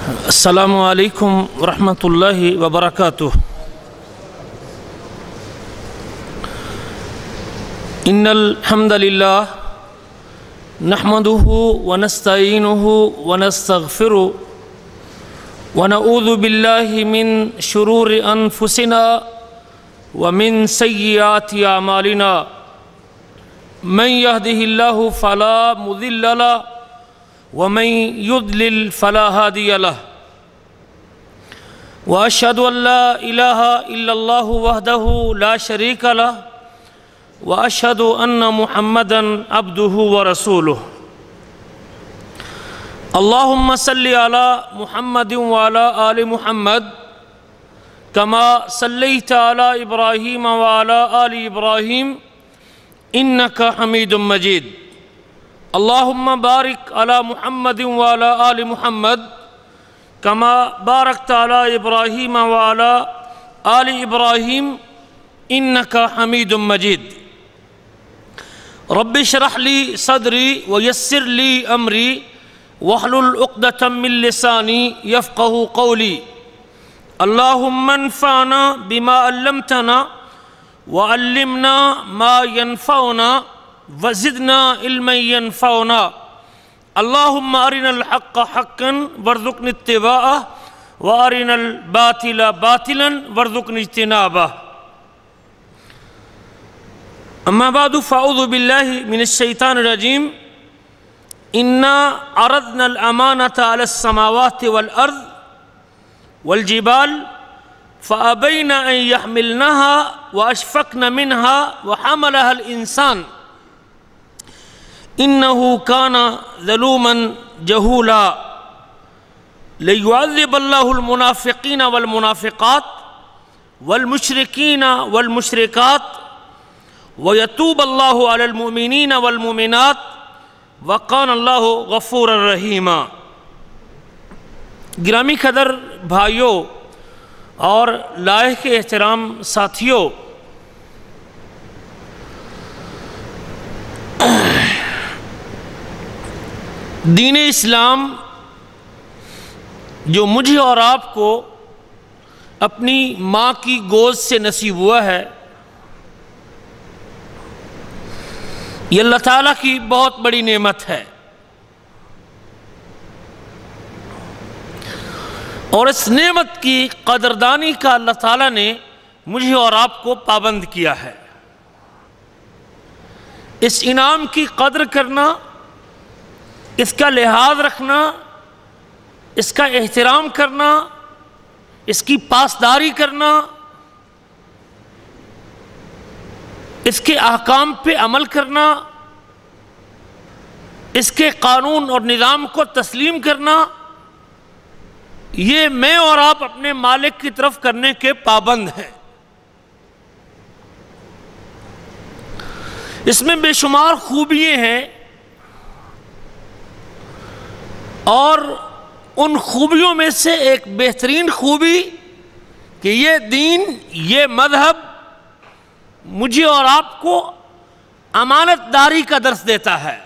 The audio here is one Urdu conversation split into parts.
السلام علیکم ورحمۃ اللہ وبرکاتہ۔ ان الحمد للہ نحمده ونستعینه ونستغفره ونعوذ باللہ من شرور انفسنا ومن سیئات اعمالنا من يهده الله فلا مضل له ومن يضلل فلا هادي له وأشهد أن لا إله إلا الله وحده لا شريك له وأشهد أن محمدًا عبده ورسوله اللهم صل على محمد وعلى آل محمد كما صليت على إبراهيم وعلى آل إبراهيم إنك حميد مجيد اللهم بارك على محمد وعلى آل محمد كما باركت على إبراهيم وعلى آل إبراهيم إنك حميد مجيد رب اشرح لي صدري ويسر لي أمري واحلل عقدة من لساني يفقهوا قولي اللهم انفعنا بما علمتنا وعلمنا ما ينفعنا وزدنا علما ينفعنا اللهم أرنا الحق حقا وارزقنا اتباعه وأرنا الباطل باطلا وارزقنا اجتنابه أما بعد فأعوذ بالله من الشيطان الرجيم إنا عرضنا الأمانة على السماوات والأرض والجبال فأبين أن يحملنها وأشفقن منها وحملها الإنسان إنه كان ظلوما جهولا ليعذب الله المنافقين والمنافقات والمشركين والمشركات ويتوب الله على المؤمنين والمؤمنات وكان الله غفورا رحيما۔ گرامی قدر بھائیوں اور لائق احترام ساتھیوں، دین اسلام جو مجھے اور آپ کو اپنی ماں کی گود سے نصیب ہوا ہے، یہ اللہ تعالیٰ کی بہت بڑی نعمت ہے، اور اس نعمت کی قدردانی کا اللہ تعالیٰ نے مجھے اور آپ کو پابند کیا ہے۔ اس انعام کی قدر کرنا، اس کا لحاظ رکھنا، اس کا احترام کرنا، اس کی پاسداری کرنا، اس کے احکام پہ عمل کرنا، اس کے قانون اور نظام کو تسلیم کرنا، یہ میں اور آپ اپنے مالک کی طرف کرنے کے پابند ہیں۔ اس میں بے شمار خوبیاں ہیں، اور ان خوبیوں میں سے ایک بہترین خوبی کہ یہ دین، یہ مذہب مجھے اور آپ کو امانت داری کا درس دیتا ہے۔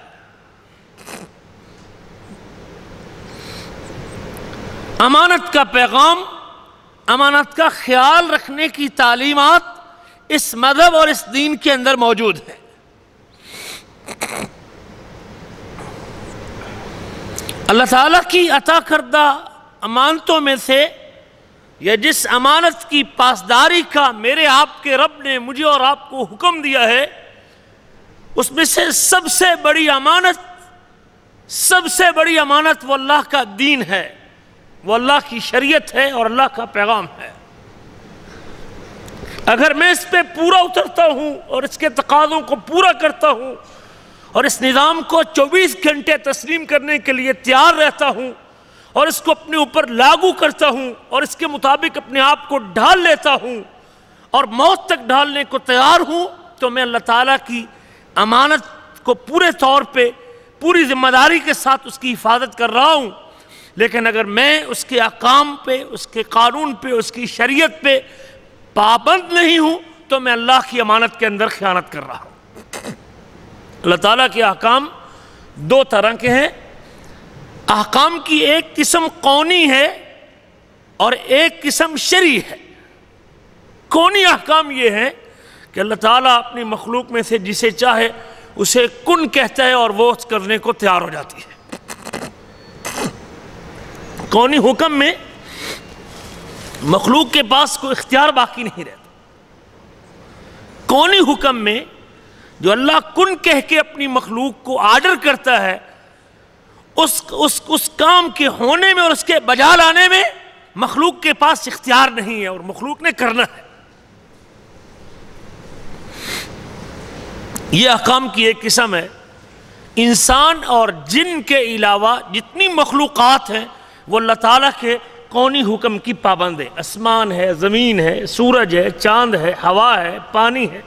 امانت کا پیغام، امانت کا خیال رکھنے کی تعلیمات اس مذہب اور اس دین کے اندر موجود ہیں۔ اللہ تعالیٰ کی عطا کردہ امانتوں میں سے یا جس امانت کی پاسداری کا میرے آپ کے رب نے مجھے اور آپ کو حکم دیا ہے، اس میں سے سب سے بڑی امانت وہ اللہ کا دین ہے، وہ اللہ کی شریعت ہے اور اللہ کا پیغام ہے۔ اگر میں اس پہ پورا اترتا ہوں اور اس کے تقاضوں کو پورا کرتا ہوں اور اس نظام کو 24 گھنٹے تسلیم کرنے کے لیے تیار رہتا ہوں اور اس کو اپنے اوپر لاگو کرتا ہوں اور اس کے مطابق اپنے آپ کو ڈھال لیتا ہوں اور موت تک ڈھالنے کو تیار ہوں، تو میں اللہ تعالیٰ کی امانت کو پورے طور پہ پوری ذمہ داری کے ساتھ اس کی حفاظت کر رہا ہوں۔ لیکن اگر میں اس کے احکام پہ، اس کے قانون پہ، اس کی شریعت پہ پابند نہیں ہوں، تو میں اللہ کی امانت کے اندر خیانت کر رہا ہوں۔ اللہ تعالیٰ کے احکام دو طرح کے ہیں، احکام کی ایک قسم قونی ہے اور ایک قسم شرعی ہے۔ قونی احکام یہ ہے کہ اللہ تعالیٰ اپنی مخلوق میں سے جسے چاہے اسے کن کہتا ہے اور وہ کرنے کو تیار ہو جاتی ہے۔ قونی حکم میں مخلوق کے پاس کوئی اختیار باقی نہیں رہتا۔ قونی حکم میں جو اللہ کن کہہ کے اپنی مخلوق کو آرڈر کرتا ہے، اس کام کے ہونے میں اور اس کے بجا لانے میں مخلوق کے پاس اختیار نہیں ہے اور مخلوق نے کرنا ہے۔ یہ احکام کی ایک قسم ہے۔ انسان اور جن کے علاوہ جتنی مخلوقات ہیں وہ اللہ تعالیٰ کے قونی حکم کی پابند ہے۔ آسمان ہے، زمین ہے، سورج ہے، چاند ہے، ہوا ہے، پانی ہے،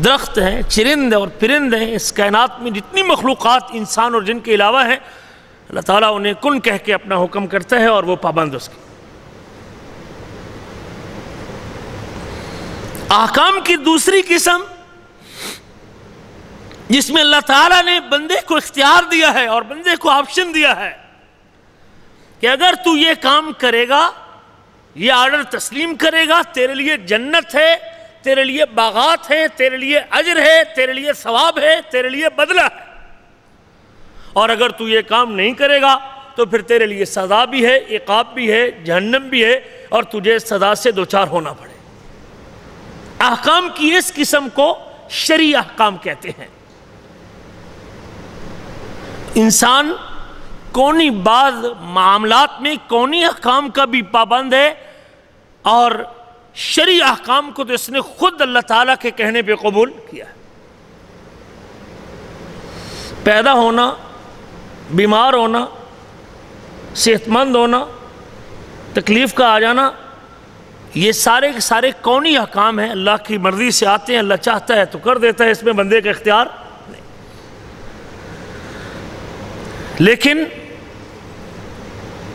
درخت ہیں، چرند اور پرند ہیں۔ اس کائنات میں جتنی مخلوقات انسان اور جن کے علاوہ ہیں، اللہ تعالیٰ انہیں کن کہہ کے اپنا حکم کرتا ہے اور وہ پابند اس کی۔ احکام کی دوسری قسم جس میں اللہ تعالیٰ نے بندے کو اختیار دیا ہے اور بندے کو آپشن دیا ہے کہ اگر تو یہ کام کرے گا، یہ آرڈر تسلیم کرے گا، تیرے لیے جنت ہے، تیرے لیے باغات ہیں، تیرے لیے اجر ہے، تیرے لیے ثواب ہے، تیرے لیے بدلہ ہے، اور اگر تو یہ کام نہیں کرے گا تو پھر تیرے لیے سزا بھی ہے، عقاب بھی ہے، جہنم بھی ہے، اور تجھے سزا سے دوچار ہونا پڑے۔ احکام کی اس قسم کو شرعی احکام کہتے ہیں۔ انسان کونی بعض معاملات میں کونی احکام کا بھی پابند ہے، اور شرعی احکام کو تو اس نے خود اللہ تعالیٰ کے کہنے پہ قبول کیا ہے۔ پیدا ہونا، بیمار ہونا، صحت مند ہونا، تکلیف کا آ جانا، یہ سارے کے سارے کونی احکام ہیں، اللہ کی مرضی سے آتے ہیں، اللہ چاہتا ہے تو کر دیتا ہے، اس میں بندے کا اختیار نہیں۔ لیکن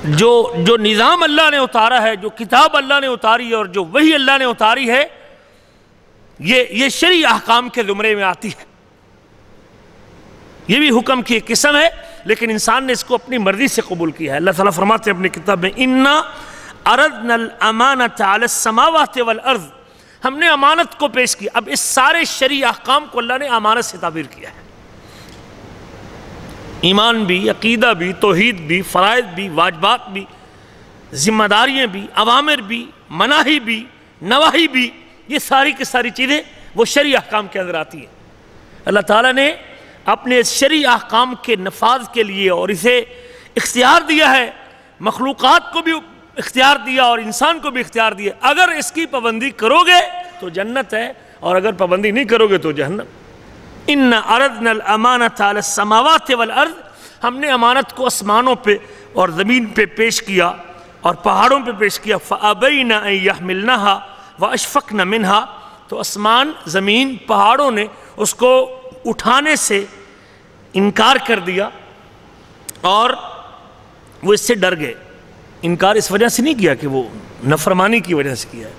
جو نظام اللہ نے اتارا ہے، جو کتاب اللہ نے اتاری ہے اور جو وحی اللہ نے اتاری ہے، یہ شرعی احکام کے زمرے میں آتی ہے۔ یہ بھی حکم کی ایک قسم ہے، لیکن انسان نے اس کو اپنی مرضی سے قبول کیا ہے۔ اللہ تعالیٰ فرماتے ہیں اپنی کتاب میں، اِنَّا عَرَضْنَا الْأَمَانَةَ عَلَى السَّمَاوَاتِ وَالْأَرْضِ، ہم نے امانت کو پیش کیا۔ اب اس سارے شرعی احکام کو اللہ نے امانت سے تعبیر کیا ہے۔ ایمان بھی، عقیدہ بھی، توحید بھی، فرائض بھی، واجبات بھی، ذمہ داریاں بھی، اوامر بھی، مناہی بھی، نواہی بھی، یہ ساری کی ساری چیزیں وہ شرعی احکام کے اندر آتی ہیں۔ اللہ تعالیٰ نے اپنے شرعی احکام کے نفاذ کے لیے اور اسے اختیار دیا ہے، مخلوقات کو بھی اختیار دیا اور انسان کو بھی اختیار دیا۔ اگر اس کی پابندی کرو گے تو جنت ہے، اور اگر پابندی نہیں کرو گے تو جہنم۔ اِنَّا عَرَضْنَا الْأَمَانَةَ عَلَى السَّمَاوَاتِ وَالْأَرْضِ، ہم نے امانت کو آسمانوں پہ اور زمین پہ پیش کیا اور پہاڑوں پہ پیش کیا۔ فَأَبَيْنَ أَن يَحْمِلْنَهَا وَأَشْفَقْنَ مِنْهَا، تو آسمان، زمین، پہاڑوں نے اس کو اٹھانے سے انکار کر دیا اور وہ اس سے ڈر گئے۔ انکار اس وجہ سے نہیں کیا کہ وہ نافرمانی کی وجہ سے کیا ہے،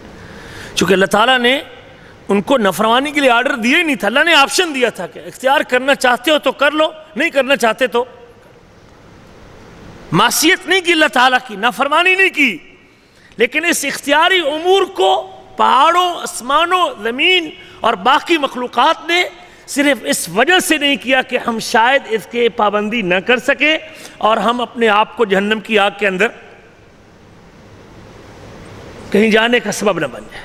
چونکہ اللہ تعالیٰ نے ان کو نافرمانی کے لیے آرڈر دیا ہی نہیں تھا۔ اللہ نے آپشن دیا تھا کہ اختیار کرنا چاہتے ہو تو کر لو، نہیں کرنا چاہتے تو۔ معصیت نہیں کی اللہ تعالیٰ کی، نافرمانی نہیں کی، لیکن اس اختیاری امور کو پہاڑوں، آسمانوں، زمین اور باقی مخلوقات نے صرف اس وجہ سے نہیں کیا کہ ہم شاید اس کے پابندی نہ کر سکیں اور ہم اپنے آپ کو جہنم کی آگ کے اندر کہیں جانے کا سبب نہ بن جائے۔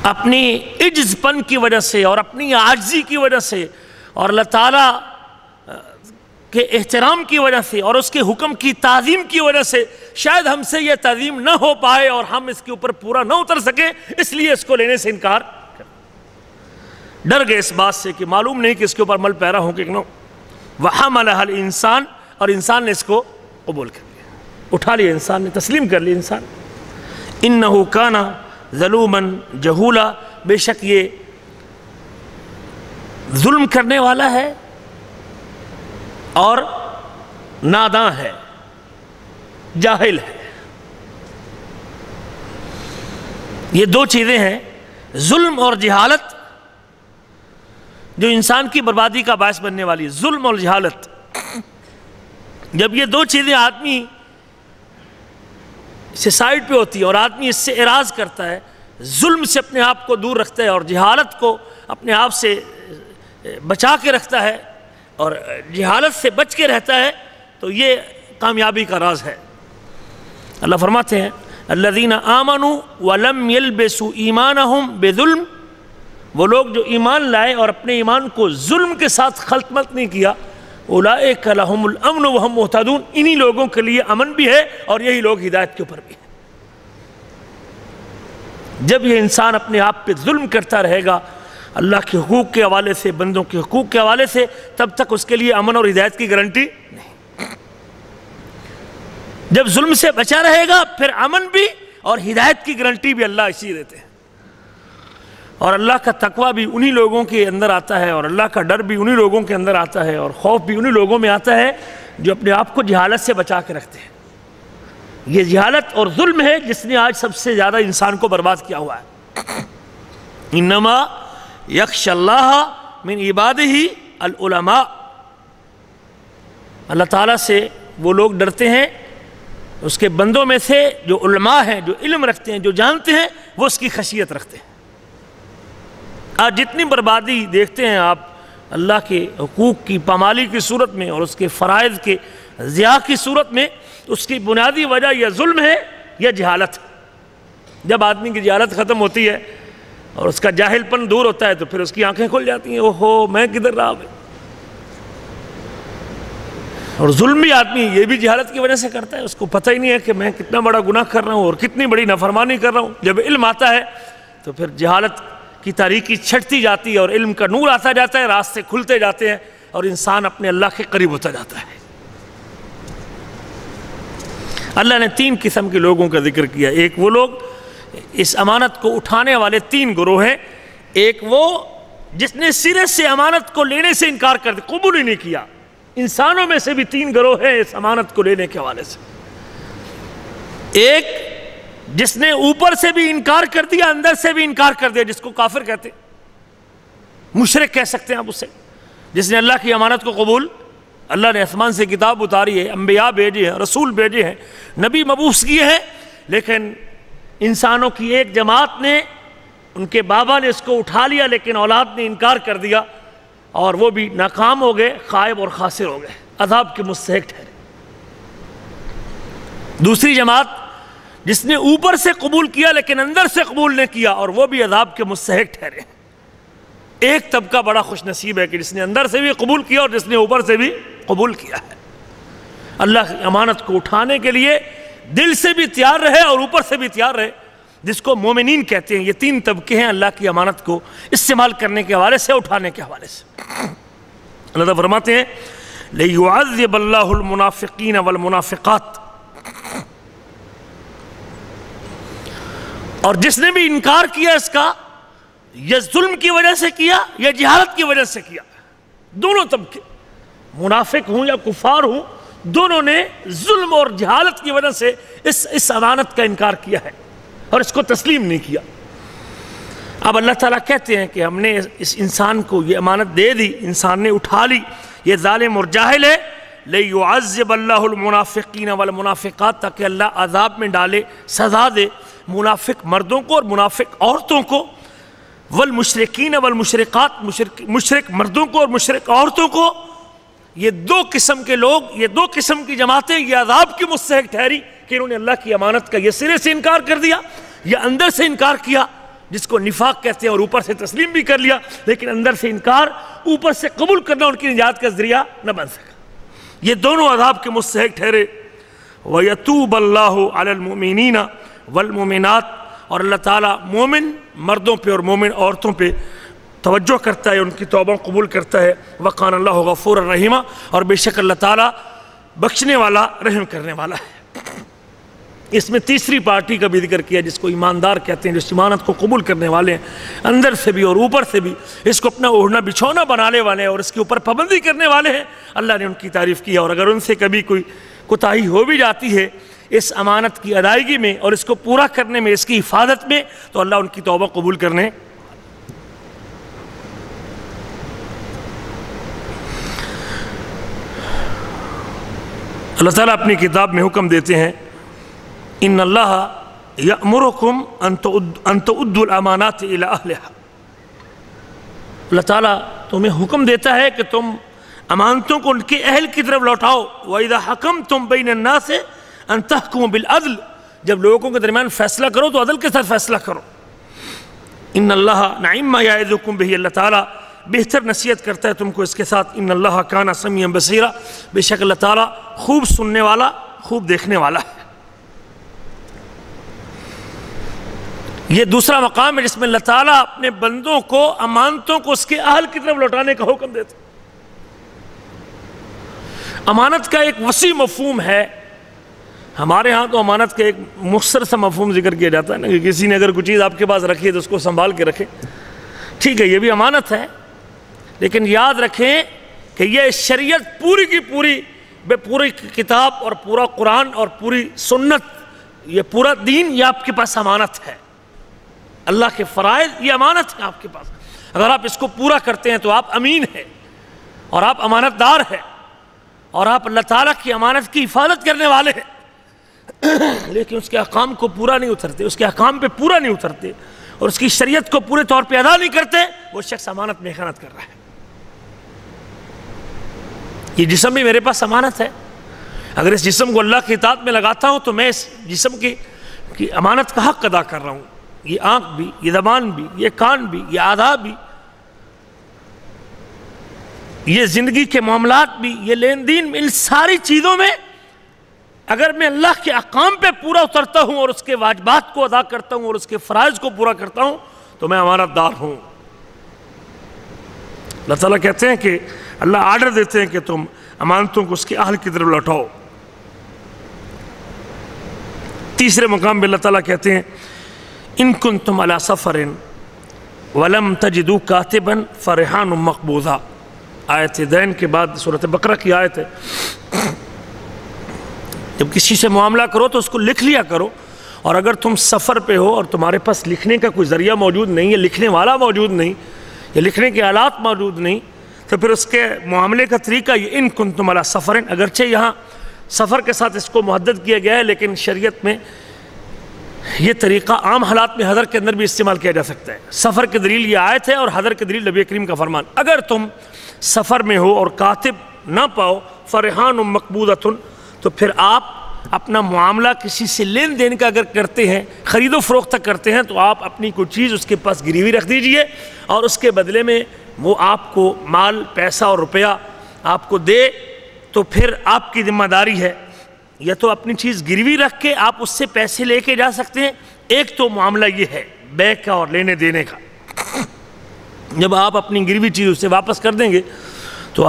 اپنی عجز پن کی وجہ سے اور اپنی عاجزی کی وجہ سے اور اللہ تعالیٰ کے احترام کی وجہ سے اور اس کے حکم کی تعظیم کی وجہ سے شاید ہم سے یہ تعظیم نہ ہو پائے اور ہم اس کے اوپر پورا نہ اتر سکیں، اس لیے اس کو لینے سے انکار کر ڈر گئے اس بات سے کہ معلوم نہیں کہ اس کے اوپر عمل پیرا ہوں کہ نو۔ وَحَمَلَهَا الْإِنسان، اور انسان نے اس کو قبول کر لیا، اٹھا لیا، انسان نے تسلیم کر لیا۔ انسان إِنَّهُ كَانَ ظَلُومًا جَهُولًا، بے شک یہ ظلم کرنے والا ہے اور ناداں ہے، جاہل ہے۔ یہ دو چیزیں ہیں، ظلم اور جہالت، جو انسان کی بربادی کا باعث بننے والی ہے، ظلم اور جہالت۔ جب یہ دو چیزیں آدمی سے سائڈ پہ ہوتی ہیں اور آدمی اس سے اعراض کرتا ہے، ظلم سے اپنے آپ کو دور رکھتا ہے اور جہالت کو اپنے آپ سے بچا کے رکھتا ہے اور جہالت سے بچ کے رہتا ہے، تو یہ کامیابی کا راز ہے۔ اللہ فرماتے ہیں الذین آمنوا ولم یلبسوا ایمانہم بظلم، وہ لوگ جو ایمان لائے اور اپنے ایمان کو ظلم کے ساتھ خلط ملط نہیں کیا، اولئک لہم الامن وہم مہتدون، انہی لوگوں کے لیے امن بھی ہے اور یہی لوگ ہدایت کے اوپر بھی ہیں۔ جب یہ انسان اپنے آپ پہ ظلم کرتا رہے گا اللہ کے حقوق کے حوالے سے، بندوں کے حقوق کے حوالے سے، تب تک اس کے لیے امن اور ہدایت کی گارنٹی نہیں۔ جب ظلم سے بچا رہے گا پھر امن بھی اور ہدایت کی گارنٹی بھی اللہ اسی دیتے ہیں۔ اور اللہ کا تقویٰ بھی انہی لوگوں کے اندر آتا ہے اور اللہ کا ڈر بھی انہی لوگوں کے اندر آتا ہے اور خوف بھی انہی لوگوں میں آتا ہے جو اپنے آپ کو جہالت سے بچا کے رکھتے ہیں۔ یہ جہالت اور ظلم ہے جس نے آج سب سے زیادہ انسان کو برباد کیا ہوا ہے۔ انما یخشی اللہ من عبادہ العلماء، اللہ تعالیٰ سے وہ لوگ ڈرتے ہیں اس کے بندوں میں سے جو علماء ہیں، جو علم رکھتے ہیں، جو جانتے ہیں، وہ اس کی خشیت رکھتے ہیں۔ آج جتنی بربادی دیکھتے ہیں آپ اللہ کے حقوق کی پامالی کی صورت میں اور اس کے فرائض کے ضیاع کی صورت میں، اس کی بنیادی وجہ یا ظلم ہے یا جہالت۔ جب آدمی کی جہالت ختم ہوتی ہے اور اس کا جاہل پن دور ہوتا ہے تو پھر اس کی آنکھیں کھل جاتی ہیں، اوہو میں کدھر رہا ہوں۔ اور ظلم بھی آدمی یہ بھی جہالت کی وجہ سے کرتا ہے، اس کو پتہ ہی نہیں ہے کہ میں کتنا بڑا گناہ کر رہا ہوں اور کتنی بڑی نافرمانی کر رہا ہوں۔ جب علم آتا ہے تو پھر جہالت کی تاریکی چھٹتی جاتی ہے اور علم کا نور آتا جاتا ہے، راستے کھلتے جاتے ہیں اور انسان اپنے اللہ کے قریب ہوتا جاتا ہے۔ اللہ نے تین قسم کے لوگوں کا ذکر کیا۔ ایک وہ لوگ اس امانت کو اٹھانے والے تین گروہ ہیں۔ ایک وہ جس نے سرے سے امانت کو لینے سے انکار کر دیا، قبول ہی نہیں کیا۔ انسانوں میں سے بھی تین گروہ ہیں اس امانت کو لینے کے حوالے سے۔ ایک جس نے اوپر سے بھی انکار کر دیا، اندر سے بھی انکار کر دیا، جس کو کافر کہتے ہیں، مشرک کہہ سکتے ہیں آپ اسے، جس نے اللہ کی امانت کو قبول، اللہ نے آسمان سے کتاب اتاری ہے، انبیاء بھیجے ہیں، رسول بھیجے ہیں، نبی مبعوث کیے ہیں، لیکن انسانوں کی ایک جماعت نے، ان کے بابا نے اس کو اٹھا لیا لیکن اولاد نے انکار کر دیا اور وہ بھی ناکام ہو گئے، خائب اور خاسر ہو گئے، عذاب کے مستحق ٹھہرے۔ دوسری جماعت جس نے اوپر سے قبول کیا لیکن اندر سے قبول نہیں کیا اور وہ بھی عذاب کے مستحق ٹھہرے۔ ایک طبقہ بڑا خوش نصیب ہے کہ جس نے اندر سے بھی قبول کیا اور جس نے اوپر سے بھی قبول کیا ہے۔ اللہ کی امانت کو اٹھانے کے لیے دل سے بھی تیار رہے اور اوپر سے بھی تیار رہے، جس کو مومنین کہتے ہیں۔ یہ تین طبقے ہیں اللہ کی امانت کو استعمال کرنے کے حوالے سے، اٹھانے کے حوالے سے۔ اللہ تعالیٰ فرماتے ہیں لِيُعَذِّبَ اللَّهُ الْمُنَافِقِينَ وَالْمُنَافِقَاتِ، اور جس نے بھی انکار کیا اس کا، یا ظلم کی وجہ سے کیا یا جہالت کی وجہ سے کیا، دونوں طبقے منافق ہوں یا کفار ہوں، دونوں نے ظلم اور جہالت کی وجہ سے اس امانت کا انکار کیا ہے اور اس کو تسلیم نہیں کیا۔ اب اللہ تعالیٰ کہتے ہیں کہ ہم نے اس انسان کو یہ امانت دے دی، انسان نے اٹھا لی، یہ ظالم اور جاہل ہے، لِيُعَذِّبَ اللَّهُ الْمُنَافِقِينَ وَالْمُنَافِقَاتِ، تاکہ اللہ عذاب میں ڈالے، سزا دے منافق مردوں کو اور منافق عورتوں کو، والمشرکین والمشرقات، مشرک مردوں کو اور مشرک عورتوں کو۔ یہ دو قسم کے لوگ، یہ دو قسم کی جماعتیں یہ عذاب کی مستحق ٹھہری کہ انہوں نے اللہ کی امانت کا یہ سرے سے انکار کر دیا یا اندر سے انکار کیا، جس کو نفاق کہتے ہیں، اور اوپر سے تسلیم بھی کر لیا لیکن اندر سے انکار، اوپر سے قبول کرنا ان کی نجات کا ذریعہ نہ بن سکا۔ یہ دونوں عذاب کے مستحق ٹھہرے۔ وَيَتُوبَ اللَّهُ عَلَى الْمُؤْمِنِينَ وَالْمُؤْمِنَاتِ، اور اللہ تعالیٰ مومن مردوں پہ اور مومن عورتوں پہ توجہ کرتا ہے، ان کی توبہ قبول کرتا ہے۔ وَقَانَ اللَّهُ غَفُورًا رَحِيمًا، اور بے شک اللہ تعالیٰ بخشنے والا، رحم کرنے والا ہے۔ اس میں تیسری پارٹی کا بھی ذکر کیا جس کو ایماندار کہتے ہیں، جو امانت کو قبول کرنے والے ہیں، اندر سے بھی اور اوپر سے بھی اس کو اپنا اوڑھنا بچھونا بنانے والے ہیں اور اس کے اوپر پابندی کرنے والے ہیں۔ اللہ نے ان کی تعریف کی، اور اگر ان سے کبھی کوئی کوتاہی ہو بھی جاتی ہے اس امانت کی ادائیگی میں اور اس کو پورا کرنے میں، اس کی حفاظت میں، تو اللہ ان کی توبہ قبول کرنے۔ اللہ تعالیٰ اپنی کتاب میں حکم دیتے ہیں ان اللہ یأمرکم ان تؤدوا الامانات الی اہلہا، اللہ تعالیٰ تمہیں حکم دیتا ہے کہ تم امانتوں کو ان کے اہل کی طرف لوٹاؤ۔ وَإِذَا حَكَمْتُمْ بَيْنَ النَّاسِ أَن تَحْكُمُوا بِالْعَدْلِ، جب لوگوں کے درمیان فیصلہ کرو تو عدل کے ساتھ فیصلہ کرو۔ ان اللہ نعم ما یعظکم بہ، اللہ تعالیٰ بہتر نصیحت کرتا ہے تم کو اس کے ساتھ۔ ان اللہ کان سمیعا بصیرا، بے شک اللہ تعالیٰ خوب سننے والا خوب دیکھنے والا ہے۔ یہ دوسرا مقام ہے جس میں اللہ تعالیٰ اپنے بندوں کو امانتوں کو اس کے اہل کی طرف لوٹانے کا حکم دیتا ہے۔ امانت کا ایک وسیع مفہوم ہے، ہمارے ہاں تو امانت کا ایک مختصر سا مفہوم ذکر کیا جاتا ہے نا کہ کسی نے اگر کوئی چیز آپ کے پاس رکھی ہے تو اس کو سنبھال کے رکھے، ٹھیک ہے یہ بھی امانت ہے، لیکن یاد رکھیں کہ یہ شریعت پوری کی پوری کتاب اور پورا قرآن اور پوری سنت، یہ پورا دین یہ آپ کے پاس امانت ہے۔ اللہ کے فرائض یہ امانت ہے آپ کے پاس، اگر آپ اس کو پورا کرتے ہیں تو آپ امین ہیں اور آپ امانت دار ہیں اور آپ اللہ تعالیٰ کی امانت کی حفاظت کرنے والے ہیں، لیکن اس کے احکام کو پورا نہیں اترتے، اس کے احکام پہ پورا نہیں اترتے اور اس کی شریعت کو پورے طور پہ ادا نہیں کرتے، وہ شخص امانت میں خیانت کر رہا ہے۔ یہ جسم بھی میرے پاس امانت ہے، اگر اس جسم کو اللہ کی اطاعت میں لگاتا ہوں تو میں اس جسم کی امانت کا حق ادا کر رہا ہوں۔ یہ آنکھ بھی، یہ زبان بھی، یہ کان بھی، یہ اعضاء بھی، یہ زندگی کے معاملات بھی، یہ لین دین میں، ان ساری چیزوں میں اگر میں اللہ کے احکام پہ پورا اترتا ہوں اور اس کے واجبات کو ادا کرتا ہوں اور اس کے فرائض کو پورا کرتا ہوں تو میں امانت دار ہوں۔ اللہ تعالیٰ کہتے ہیں کہ اللہ آرڈر دیتے ہیں کہ تم امانتوں کو اس کے اہل کی طرف لوٹاؤ۔ تیسرے مقام پہ اللہ تعالیٰ کہتے ہیں ان کنتم علی سفر ولم تجدوا کاتبا فرحان مقبوضہ، آیت دین کے بعد سورۃ بقرہ کی آیت ہے۔ جب کسی سے معاملہ کرو تو اس کو لکھ لیا کرو، اور اگر تم سفر پہ ہو اور تمہارے پاس لکھنے کا کوئی ذریعہ موجود نہیں ہے، لکھنے والا موجود نہیں، یا لکھنے کے آلات موجود نہیں، تو پھر اس کے معاملے کا طریقہ یہ ان کنتم علی سفر، اگرچہ یہاں سفر کے ساتھ اس کو محدد کیا گیا ہے لیکن شریعت میں یہ طریقہ عام حالات میں حضر کے اندر بھی استعمال کیا جا سکتا ہے۔ سفر کی دلیل یہ آیت ہے اور حضر کی دلیل نبی کریم کا فرمان۔ اگر تم سفر میں ہو اور کاتب نہ پاؤ، فرحان مقبوضۃ، تو پھر آپ اپنا معاملہ کسی سے لین دین کا اگر کرتے ہیں، خرید و فروخت تک کرتے ہیں، تو آپ اپنی کوئی چیز اس کے پاس گروی رکھ دیجئے اور اس کے بدلے میں وہ آپ کو مال، پیسہ اور روپیہ آپ کو دے، تو پھر آپ کی ذمہ داری ہے یا تو اپنی چیز گروی رکھ کے آپ اس سے پیسے لے کے جا سکتے ہیں۔ ایک تو معاملہ یہ ہے بیع کا اور لینے دینے کا، جب آپ اپنی گروی چیز اسے واپس کر دیں گے تو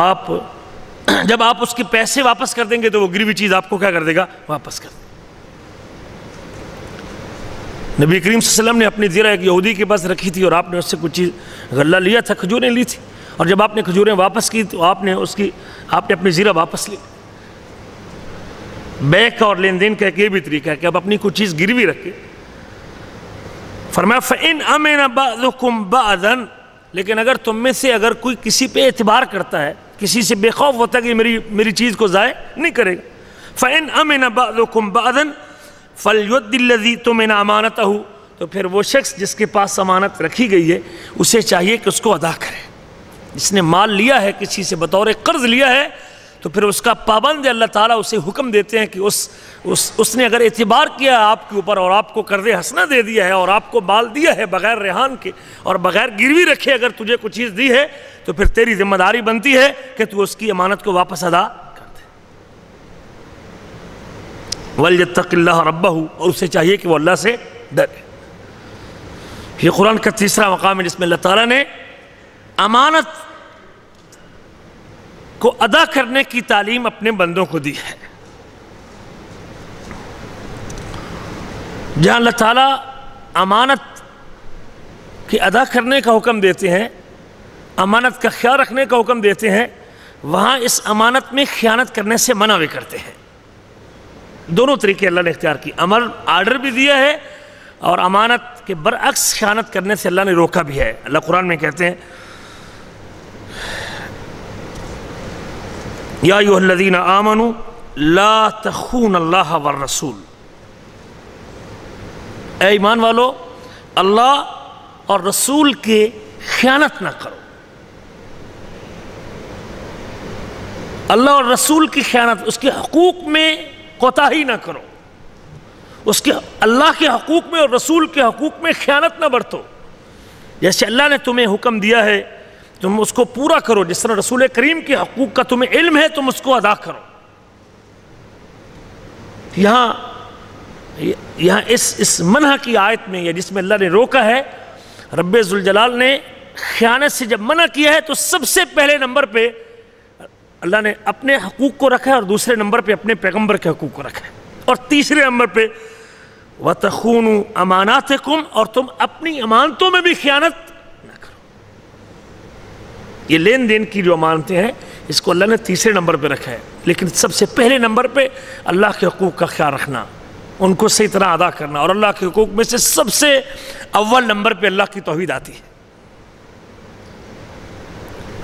جب آپ اس کے پیسے واپس کر دیں گے تو وہ گروی چیز آپ کو کیا کر دے گا؟ واپس کر دے گا۔ نبی کریم صلی اللہ علیہ وسلم نے اپنی زیرہ ایک یہودی کے پاس رکھی تھی اور آپ نے اس سے کچھ چیز غلہ لیا تھا، کھجوریں لی تھی، اور جب آپ نے کھجوریں واپس کی تو آپ نے اپنی زیرہ واپس لی۔ بیع کا اور لین دین کا ایک یہ بھی طریقہ ہے کہ آپ اپنی کوئی چیز گروی رکھیں۔ فرمایا فَإِنْ أَمِنَ بَعْضُكُمْ بَعْضًا، لیکن اگر تم میں سے اگر کوئی کسی پہ اعتبار کرتا ہے، کسی سے بے خوف ہوتا ہے کہ میری چیز کو ضائع نہیں کرے گا، فَإِنْ أَمِنَ بَعْضُكُمْ بَعْضًا فَلْيُؤْدِّ الَّذِي اؤْتُمِنَ أَمَانَتَهُ، تو پھر وہ شخص جس کے پاس امانت رکھی گئی ہے اسے چاہیے کہ اس کو ادا کرے۔ جس نے مال لیا ہے کسی سے بطور قرض لیا ہے تو پھر اس کا پابند ہے، اللہ تعالیٰ اسے حکم دیتے ہیں کہ اس نے اگر اعتبار کیا ہے آپ کے اوپر اور آپ کو قرض حسنہ دے دیا ہے اور آپ کو مال دیا ہے بغیر ریحان کے اور بغیر گروی رکھے اگر تجھے کچھ چیز دی ہے تو پھر تیری ذمہ داری بنتی ہے کہ تو اس کی امانت کو واپس ادا کر دے۔ وَلْيَتَّقِ اللَّهَ رَبَّهُ، اور اسے چاہیے کہ وہ اللہ سے ڈرے۔ یہ قرآن کا تیسرا مقام ہے جس میں اللہ تعالیٰ نے امانت کو ادا کرنے کی تعلیم اپنے بندوں کو دی ہے۔ جہاں اللہ تعالیٰ امانت کی ادا کرنے کا حکم دیتے ہیں، امانت کا خیال رکھنے کا حکم دیتے ہیں، وہاں اس امانت میں خیانت کرنے سے منع بھی کرتے ہیں۔ دونوں طریقے اللہ نے اختیار کی، آرڈر بھی دیا ہے اور امانت کے برعکس خیانت کرنے سے اللہ نے روکا بھی ہے۔ اللہ قرآن میں کہتے ہیں یا ایھا الذین آمنوا لا تخون اللہ والرسول، اے ایمان والو اللہ اور رسول کی خیانت نہ کرو، اللہ اور رسول کی خیانت، اس کے حقوق میں کوتاہی نہ کرو، اس کے اللہ کے حقوق میں اور رسول کے حقوق میں خیانت نہ برتو۔ جیسے اللہ نے تمہیں حکم دیا ہے تم اس کو پورا کرو، جس طرح رسول کریم کے حقوق کا تمہیں علم ہے تم اس کو ادا کرو۔ یہاں اس منع کی آیت میں، یا جس میں اللہ نے روکا ہے، رب ذوالجلال نے خیانت سے جب منع کیا ہے تو سب سے پہلے نمبر پہ اللہ نے اپنے حقوق کو رکھا ہے، اور دوسرے نمبر پہ اپنے پیغمبر کے حقوق کو رکھا ہے، اور تیسرے نمبر پہ وَتَخُونُوا أَمَانَاتِكُمْ، اور تم اپنی امانتوں میں بھی خیانت نہ کرو۔ یہ لین دین کی جو امانتیں ہیں اس کو اللہ نے تیسرے نمبر پہ رکھا ہے، لیکن سب سے پہلے نمبر پہ اللہ کے حقوق کا خیال رکھنا، ان کو صحیح طرح ادا کرنا، اور اللہ کے حقوق میں سے سب سے اول نمبر پہ اللہ کی توحید آتی ہے۔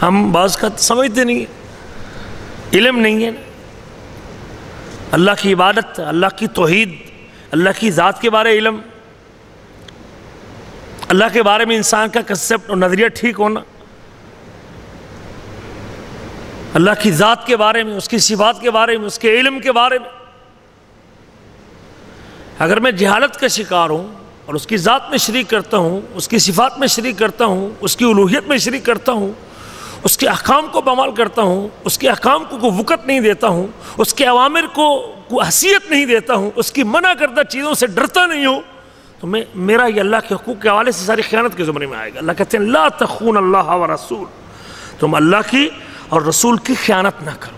ہم بعض کا سمجھتے نہیں ہیں، علم نہیں ہے، اللہ کی عبادت، اللہ کی توحید، اللہ کی ذات کے بارے علم، اللہ کے بارے میں انسان کا کنسیپٹ اور نظریہ ٹھیک ہونا، اللہ کی ذات کے بارے میں، اس کی صفات کے بارے میں، اس کے علم کے بارے میں۔ اگر میں جہالت کا شکار ہوں اور اس کی ذات میں شریک کرتا ہوں، اس کی صفات میں شریک کرتا ہوں، اس کی الوہیت میں شریک کرتا ہوں، اس کے احکام کو پامال کرتا ہوں، اس کے احکام کو کوئی وقت نہیں دیتا ہوں، اس کے اوامر کو کوئی حیثیت نہیں دیتا ہوں، اس کی منع کردہ چیزوں سے ڈرتا نہیں ہوں، تو میرا یہ اللہ کے حقوق کے حوالے سے ساری خیانت کے زمرے میں آئے گا۔ اللہ کہتے ہیں لا تخون اللہ ورسول، تم اللہ کی اور رسول کی خیانت نہ کرو۔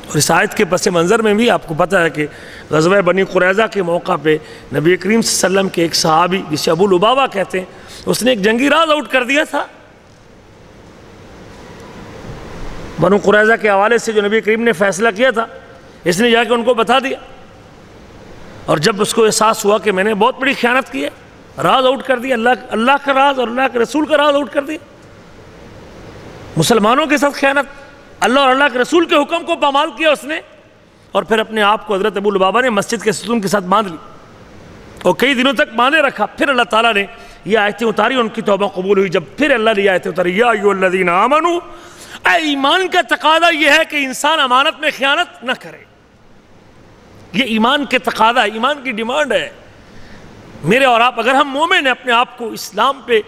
اور اس آیت کے پس منظر میں بھی آپ کو پتہ ہے کہ غزوہ بنی قریظہ کے موقع پہ نبی کریم صلی اللہ علیہ وسلم کے ایک صحابی جسے ابو لبابہ کہتے ہیں، اس نے ایک جنگی راز آؤٹ کر دیا تھا بنو قریظہ کے حوالے سے، جو نبی کریم نے فیصلہ کیا تھا، اس نے جا کے ان کو بتا دیا، اور جب اس کو احساس ہوا کہ میں نے بہت بڑی خیانت کی ہے، راز آؤٹ کر دیا، اللہ کا راز اور اللہ کے رسول کا راز آؤٹ کر دیا، مسلمانوں کے ساتھ خیانت، اللہ اور اللہ کے رسول کے حکم کو پامال کیا اس نے، اور پھر اپنے آپ کو حضرت ابو لبابہ نے مسجد کے ستون کے ساتھ باندھ لی اور کئی دنوں تک باندھے رکھا۔ پھر اللہ تعالیٰ نے یہ آیتیں اتاری، ان کی توبہ قبول ہوئی۔ جب پھر اللہ نے یہ آیتیں اتاری، یا ایھا الذین آمنوا، اے ایمان کا تقاضا یہ ہے کہ انسان امانت میں خیانت نہ کرے، یہ ایمان کے تقاضا ہے، ایمان کی ڈیمانڈ ہے۔ میرے اور آپ اگر ہم مومن ہیں، اپنے آپ کو اسلام پہ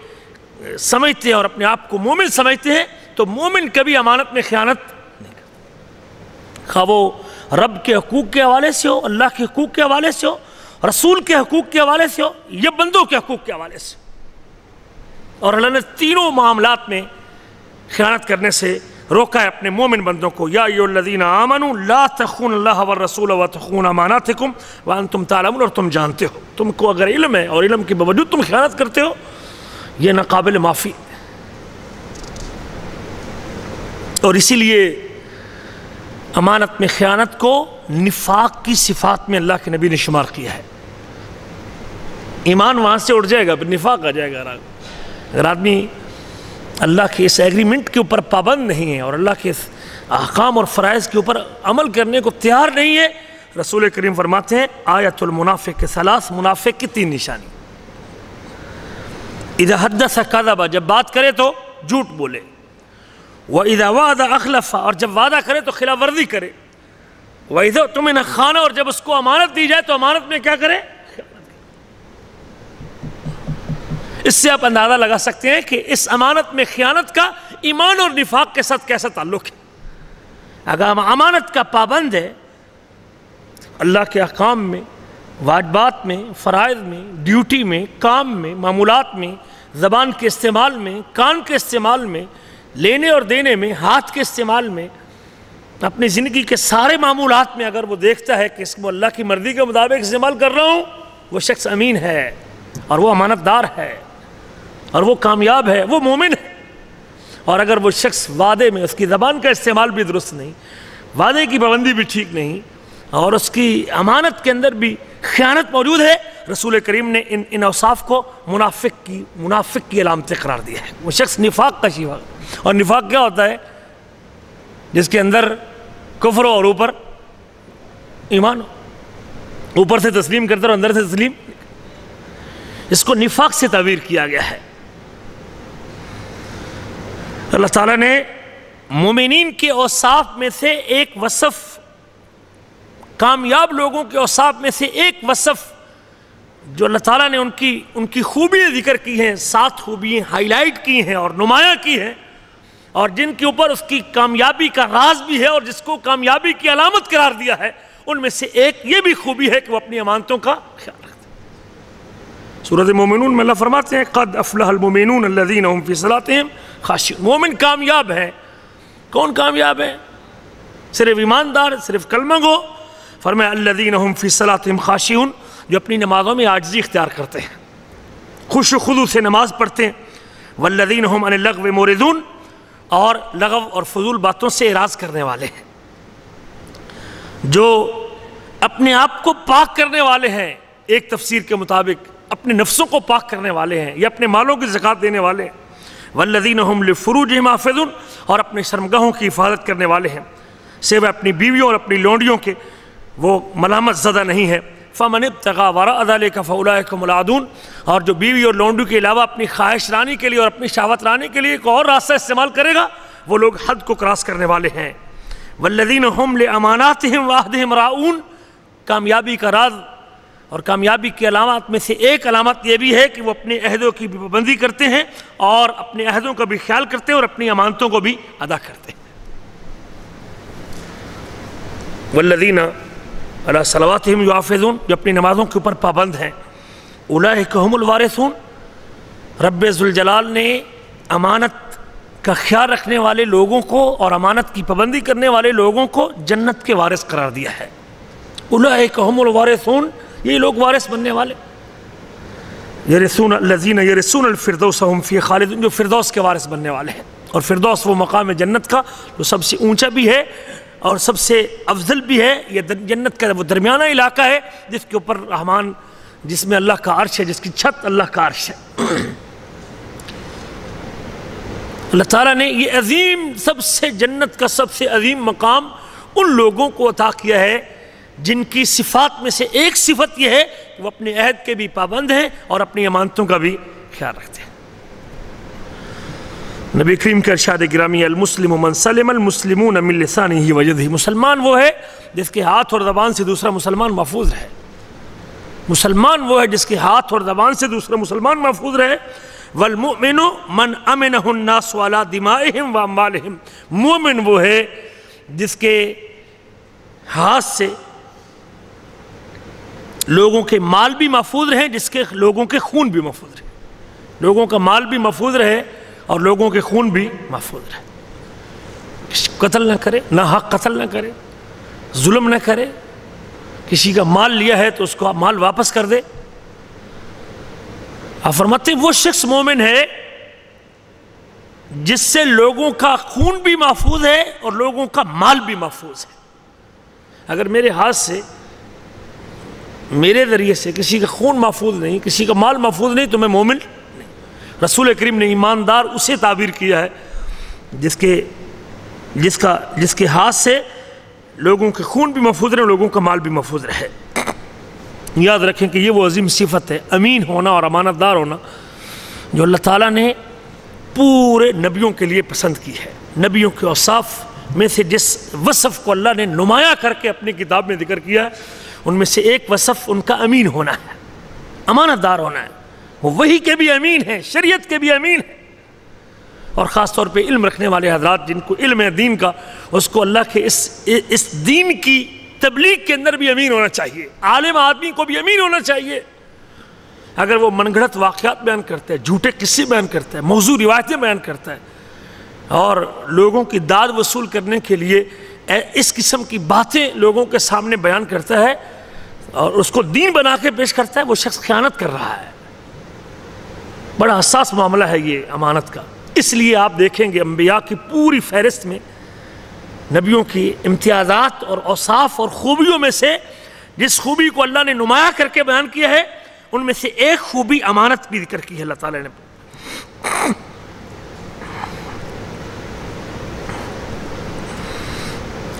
سمجھتے ہیں اور اپنے آپ کو مومن سمجھتے ہیں، تو مومن کبھی امانت میں خیانت نہیں کرتا، خواہ وہ رب کے حقوق کے حوالے سے ہو، اللہ کے حقوق کے حوالے سے ہو، رسول کے حقوق کے حوالے سے ہو، یا بندوں کے حقوق کے حوالے سے۔ اور اللہ نے تینوں معاملات میں خیانت کرنے سے روکا ہے اپنے مومن بندوں کو۔ یا ایھا الذین آمنوا لا تخونوا اللہ والرسول وتخونوا اماناتکم وانتم تعلمون، اور تم جانتے ہو، تم کو اگر علم ہے اور علم کے باوجود تم خیانت کرتے ہو، یہ ناقابل معافی۔ اور اسی لیے امانت میں خیانت کو نفاق کی صفات میں اللہ کے نبی نے شمار کیا ہے۔ ایمان وہاں سے اٹھ جائے گا، پھر نفاق آ جائے گا۔ اگر آدمی اللہ کے اس ایگریمنٹ کے اوپر پابند نہیں ہے اور اللہ کے احکام اور فرائض کے اوپر عمل کرنے کو تیار نہیں ہے، رسول کریم فرماتے ہیں آیت المنافق کے ثلاث، منافق کی تین نشانی۔ اذا حدث کذب، جب بات کرے تو جھوٹ بولے، وَإِذَا وَعَدَ أَخْلَفَ، اور جب وعدہ کرے تو خلاف ورزی کرے، وَإِذَا اؤْتُمِنَ خَانَ، اور جب اس کو امانت دی جائے تو امانت میں کیا کرے؟ اس سے آپ اندازہ لگا سکتے ہیں کہ اس امانت میں خیانت کا ایمان اور نفاق کے ساتھ کیسا تعلق ہے۔ اگر ہم امانت کا پابند ہے، اللہ کے احکام میں، واجبات میں، فرائض میں، ڈیوٹی میں، کام میں، معمولات میں، زبان کے استعمال میں، کان کے استعمال میں، لینے اور دینے میں، ہاتھ کے استعمال میں، اپنی زندگی کے سارے معمولات میں اگر وہ دیکھتا ہے کہ اس کو اللہ کی مرضی کے مطابق استعمال کر رہا ہوں، وہ شخص امین ہے اور وہ امانت دار ہے اور وہ کامیاب ہے، وہ مومن ہے۔ اور اگر وہ شخص وعدے میں، اس کی زبان کا استعمال بھی درست نہیں، وعدے کی پابندی بھی ٹھیک نہیں، اور اس کی امانت کے اندر بھی خیانت موجود ہے، رسول کریم نے ان اوصاف کو منافق کی علامت قرار دیا ہے۔ وہ شخص نفاق کا شیوا۔ اور نفاق کیا ہوتا ہے؟ جس کے اندر کفر اور اوپر ایمان ہو، اوپر سے تسلیم کرتے رہو اندر سے تسلیم. اس کو نفاق سے تعبیر کیا گیا ہے. اللہ تعالیٰ نے مومنین کے اوصاف میں سے ایک وصف، کامیاب لوگوں کے اوصاف میں سے ایک وصف جو اللہ تعالیٰ نے ان کی خوبیاں ذکر کی ہیں، 7 خوبیاں ہائی لائٹ کی ہیں اور نمایاں کی ہیں، اور جن کے اوپر اس کی کامیابی کا راز بھی ہے اور جس کو کامیابی کی علامت قرار دیا ہے، ان میں سے ایک یہ بھی خوبی ہے کہ وہ اپنی امانتوں کا خیال رکھتے ہیں. سورۃ مومنون میں اللہ فرماتے ہیں قد افلح المؤمنون الذین هم فی صلاتہم خاشعون. مومن کامیاب ہے. کون کامیاب ہے؟ صرف ایماندار، صرف کلمہ گو. فرمایا الذین هم فی صلاتہم خاشعون، جو اپنی نمازوں میں عاجزی اختیار کرتے ہیں، خشوع و خضوع سے نماز پڑھتے ہیں. والذین هم عن اللغو معرضون، اور لغو اور فضول باتوں سے اعراض کرنے والے ہیں، جو اپنے آپ کو پاک کرنے والے ہیں. ایک تفسیر کے مطابق اپنے نفسوں کو پاک کرنے والے ہیں یا اپنے مالوں کی زکوٰۃ دینے والے ہیں. والذین هم لفروجہم حافظون، اور اپنے شرمگاہوں کی حفاظت کرنے والے ہیں، سوائے اپنی بیویوں اور اپنی لونڈیوں کے وہ ملامت زدہ نہیں ہے. فمن ابتغى وراء ذلك فاولئک هم العادون، اور جو بیوی اور لونڈیوں کے علاوہ اپنی خواہش رانی کے لیے اور اپنی شہوت رانی کے لیے ایک اور راستہ استعمال کرے گا، وہ لوگ حد کو کراس کرنے والے ہیں. والذین هم لاماناتہم وعہدہم راعون، کامیابی کا راز اور کامیابی کی علامات میں سے ایک علامت یہ بھی ہے کہ وہ اپنے عہدوں کی بھی پابندی کرتے ہیں اور اپنے عہدوں کا بھی خیال کرتے ہیں اور اپنی امانتوں کو بھی ادا کرتے ہیں. والذین علی صلواتہم یحافظون، جو اپنی نمازوں کے اوپر پابند ہیں. اولئک هم الوارثون، رب ذوالجلال نے امانت کا خیال رکھنے والے لوگوں کو اور امانت کی پابندی کرنے والے لوگوں کو جنت کے وارث قرار دیا ہے. اولئک هم الوارثون، یہ لوگ وارث بننے والے. یرثون الذین یرثون الفردوس هم فی خالدون، جو فردوس کے وارث بننے والے ہیں. اور فردوس وہ مقام جنت کا جو سب سے اونچا بھی ہے اور سب سے افضل بھی ہے. یہ جنت کا وہ درمیانہ علاقہ ہے جس کے اوپر رحمان، جس میں اللہ کا عرش ہے، جس کی چھت اللہ کا عرش ہے. اللہ تعالیٰ نے یہ عظیم جنت کا سب سے عظیم مقام ان لوگوں کو عطا کیا ہے جن کی صفات میں سے ایک صفت یہ ہے کہ وہ اپنے عہد کے بھی پابند ہیں اور اپنی امانتوں کا بھی خیال رکھتے ہیں. نبی کریم کا ارشاد گرامی المسلم من سلم المسلمون من لسانہ ویدہ، مسلمان وہ ہے جس کے ہاتھ اور زبان سے دوسرا مسلمان محفوظ رہے. مسلمان وہ ہے جس کے ہاتھ اور زبان سے دوسرا مسلمان محفوظ رہے. والمؤمن من امنہ الناس علی دمائہم واموالہم، مومن وہ ہے جس کے ہاتھ سے لوگوں کے مال بھی محفوظ رہیں، جس کے لوگوں کے خون بھی محفوظ رہے. لوگوں کا مال بھی محفوظ رہے اور لوگوں کے خون بھی محفوظ رہے. قتل نہ کرے، نہ حق قتل نہ کرے، ظلم نہ کرے. کسی کا مال لیا ہے تو اس کو مال واپس کر دے. آپ فرماتے ہیں وہ شخص مومن ہے جس سے لوگوں کا خون بھی محفوظ ہے اور لوگوں کا مال بھی محفوظ ہے. اگر میرے ہاتھ سے، میرے ذریعے سے کسی کا خون محفوظ نہیں، کسی کا مال محفوظ نہیں تو میں مومن نہیں. رسول کریم نے ایماندار اسے تعبیر کیا ہے جس کے ہاتھ سے لوگوں کے خون بھی محفوظ رہے، لوگوں کا مال بھی محفوظ رہے. یاد رکھیں کہ یہ وہ عظیم صفت ہے، امین ہونا اور امانت دار ہونا، جو اللہ تعالیٰ نے پورے نبیوں کے لیے پسند کی ہے. نبیوں کے اوصاف میں سے جس وصف کو اللہ نے نمایاں کر کے اپنی کتاب میں ذکر کیا ہے، ان میں سے ایک وصف ان کا امین ہونا ہے، امانت دار ہونا ہے. وہ وحی کے بھی امین ہیں، شریعت کے بھی امین ہیں، اور خاص طور پہ علم رکھنے والے حضرات جن کو علم ہے دین کا، اس کو اللہ کے اس دین کی تبلیغ کے اندر بھی امین ہونا چاہیے. عالم آدمی کو بھی امین ہونا چاہیے. اگر وہ من گھڑت واقعات بیان کرتا ہے، جھوٹے قصے بیان کرتا ہے، موضوع روایتیں بیان کرتا ہے اور لوگوں کی داد وصول کرنے کے لیے اس قسم کی باتیں لوگوں کے سامنے بیان کرتا ہے اور اس کو دین بنا کے پیش کرتا ہے، وہ شخص خیانت کر رہا ہے. بڑا حساس معاملہ ہے یہ امانت کا. اس لیے آپ دیکھیں گے انبیاء کی پوری فہرست میں نبیوں کی امتیازات اور اوصاف اور خوبیوں میں سے جس خوبی کو اللہ نے نمایاں کر کے بیان کیا ہے، ان میں سے ایک خوبی امانت بھی ذکر کی ہے اللہ تعالیٰ نے.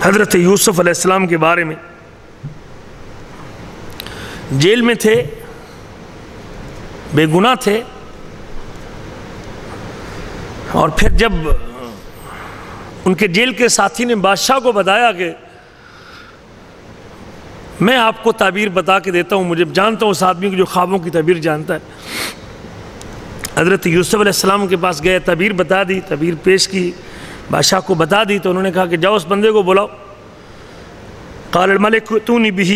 حضرت یوسف علیہ السلام کے بارے میں جیل میں تھے، بے گناہ تھے، اور پھر جب ان کے جیل کے ساتھی نے بادشاہ کو بتایا کہ میں آپ کو تعبیر بتا کے دیتا ہوں، مجھے جانتا ہوں اس آدمی کو جو خوابوں کی تعبیر جانتا ہے، حضرت یوسف علیہ السلام کے پاس گئے، تعبیر بتا دی، تعبیر پیش کی، بادشاہ کو بتا دی، تو انہوں نے کہا کہ جاؤ اس بندے کو بلاؤ، قال الملک ائتونی بہ،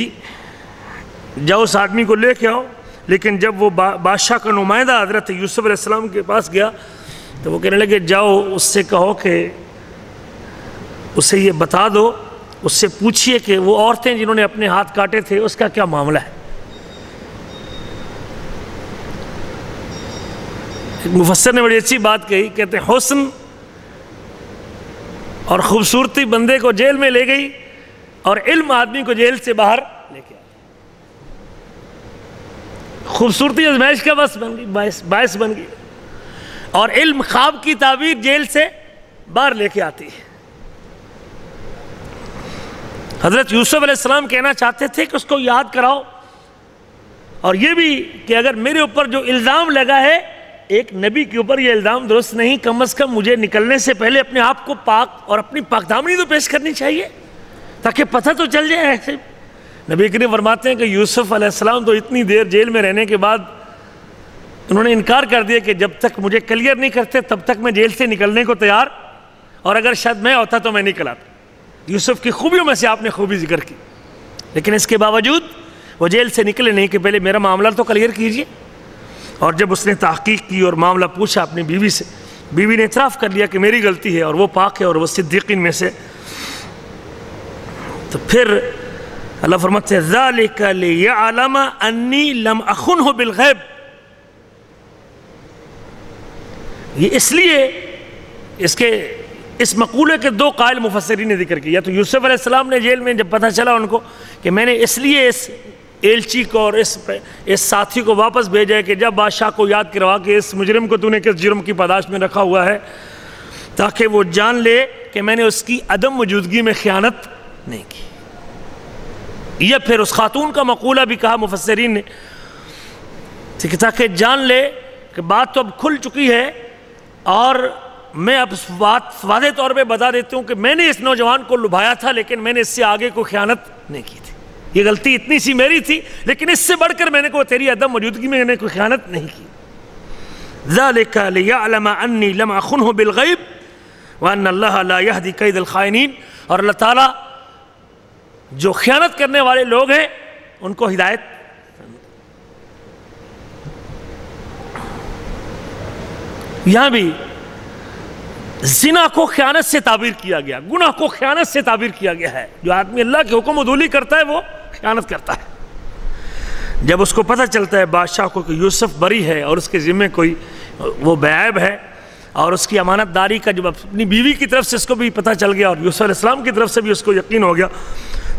جاؤ اس آدمی کو لے کے آؤ۔ لیکن جب وہ بادشاہ کا نمائندہ حضرت یوسف علیہ السلام کے پاس گیا تو وہ کہنے لگے جاؤ اس سے کہو کہ اسے یہ بتا دو، اس سے پوچھئے کہ وہ عورتیں جنہوں نے اپنے ہاتھ کاٹے تھے اس کا کیا معاملہ ہے۔ ایک مفسر نے بڑی اچھی بات کہی، کہتے ہیں حسن اور خوبصورتی بندے کو جیل میں لے گئی اور علم آدمی کو جیل سے باہر لے کے آئی۔ خوبصورتی ازمائش کا باعث بن گئی، اور علم خواب کی تعبیر جیل سے باہر لے کے آتی ہے۔ حضرت یوسف علیہ السلام کہنا چاہتے تھے کہ اس کو یاد کراؤ، اور یہ بھی کہ اگر میرے اوپر جو الزام لگا ہے، ایک نبی کے اوپر یہ الزام درست نہیں، کم از کم مجھے نکلنے سے پہلے اپنے آپ کو پاک اور اپنی پاک دامنی تو پیش کرنی چاہیے تاکہ پتہ تو چل جائے۔ ایسے نبی کریم فرماتے ہیں کہ یوسف علیہ السلام تو اتنی دیر جیل میں رہنے کے بعد انہوں نے انکار کر دیا کہ جب تک مجھے کلیئر نہیں کرتے تب تک میں جیل سے نکلنے کو تیار، اور اگر شاید میں ہوتا تو میں نکل آتا۔ یوسف کی خوبیوں میں سے آپ نے خوبی ذکر کی، لیکن اس کے باوجود وہ جیل سے نکلے نہیں کہ پہلے میرا معاملہ تو کلیئر کیجئے۔ اور جب اس نے تحقیق کی اور معاملہ پوچھا اپنی بیوی سے، بیوی نے اعتراف کر لیا کہ میری غلطی ہے اور وہ پاک ہے اور وہ صدیقین میں سے، تو پھر اللہ فرماتے ہیں ذَلِكَ لِيَعْلَمَ أَنِّي لَمْ أَخُنْهُ بِالْغَيْبِ، یہ اس لیے اس مقولے کے دو قائل مفسرین نے ذکر کیا۔ تو یوسف علیہ السلام نے جیل میں جب پتہ چلا ان کو کہ میں نے اس لیے اس ایلچی کو اور اس ساتھی کو واپس بھیجا ہے کہ جب بادشاہ کو یاد کروا کہ اس مجرم کو تو نے کس جرم کی پاداش میں رکھا ہوا ہے، تاکہ وہ جان لے کہ میں نے اس کی عدم موجودگی میں خیانت نہیں کی۔ یہ پھر اس خاتون کا مقولہ بھی کہا مفسرین نے کہ تاکہ جان لے کہ بات تو اب کھل چکی ہے، اور میں اب بات واضح طور پہ بتا دیتی ہوں کہ میں نے اس نوجوان کو لبھایا تھا، لیکن میں نے اس سے آگے کوئی خیانت نہیں کی تھی، یہ غلطی اتنی سی میری تھی، لیکن اس سے بڑھ کر میں نے تیری عدم موجودگی میں کوئی خیانت نہیں کی۔ ذَلِكَ لِيَعْلَمَ أَنِّي لَمْ أَخُنْهُ بِالْغَيْبِ وَأَنَّ اللَّهَ لَا يَهْدِي كَيْدَ الْخَائِنِينَ، اور اللہ تعالیٰ جو خیانت کرنے والے لوگ ہیں ان کو ہدایت۔ یہاں بھی زنا کو خیانت سے تعبیر کیا گیا، گناہ کو خیانت سے تعبیر کیا گیا ہے۔ جو آدمی اللہ کے حکم عدولی کرتا ہے وہ خیانت کرتا ہے۔ جب اس کو پتہ چلتا ہے بادشاہ کو کہ یوسف بری ہے اور اس کے ذمہ کوئی وہ بیعیب ہے، اور اس کی امانت داری کا جب اپنی بیوی کی طرف سے اس کو بھی پتہ چل گیا اور یوسف علیہ السلام کی طرف سے بھی اس کو یقین ہو گیا،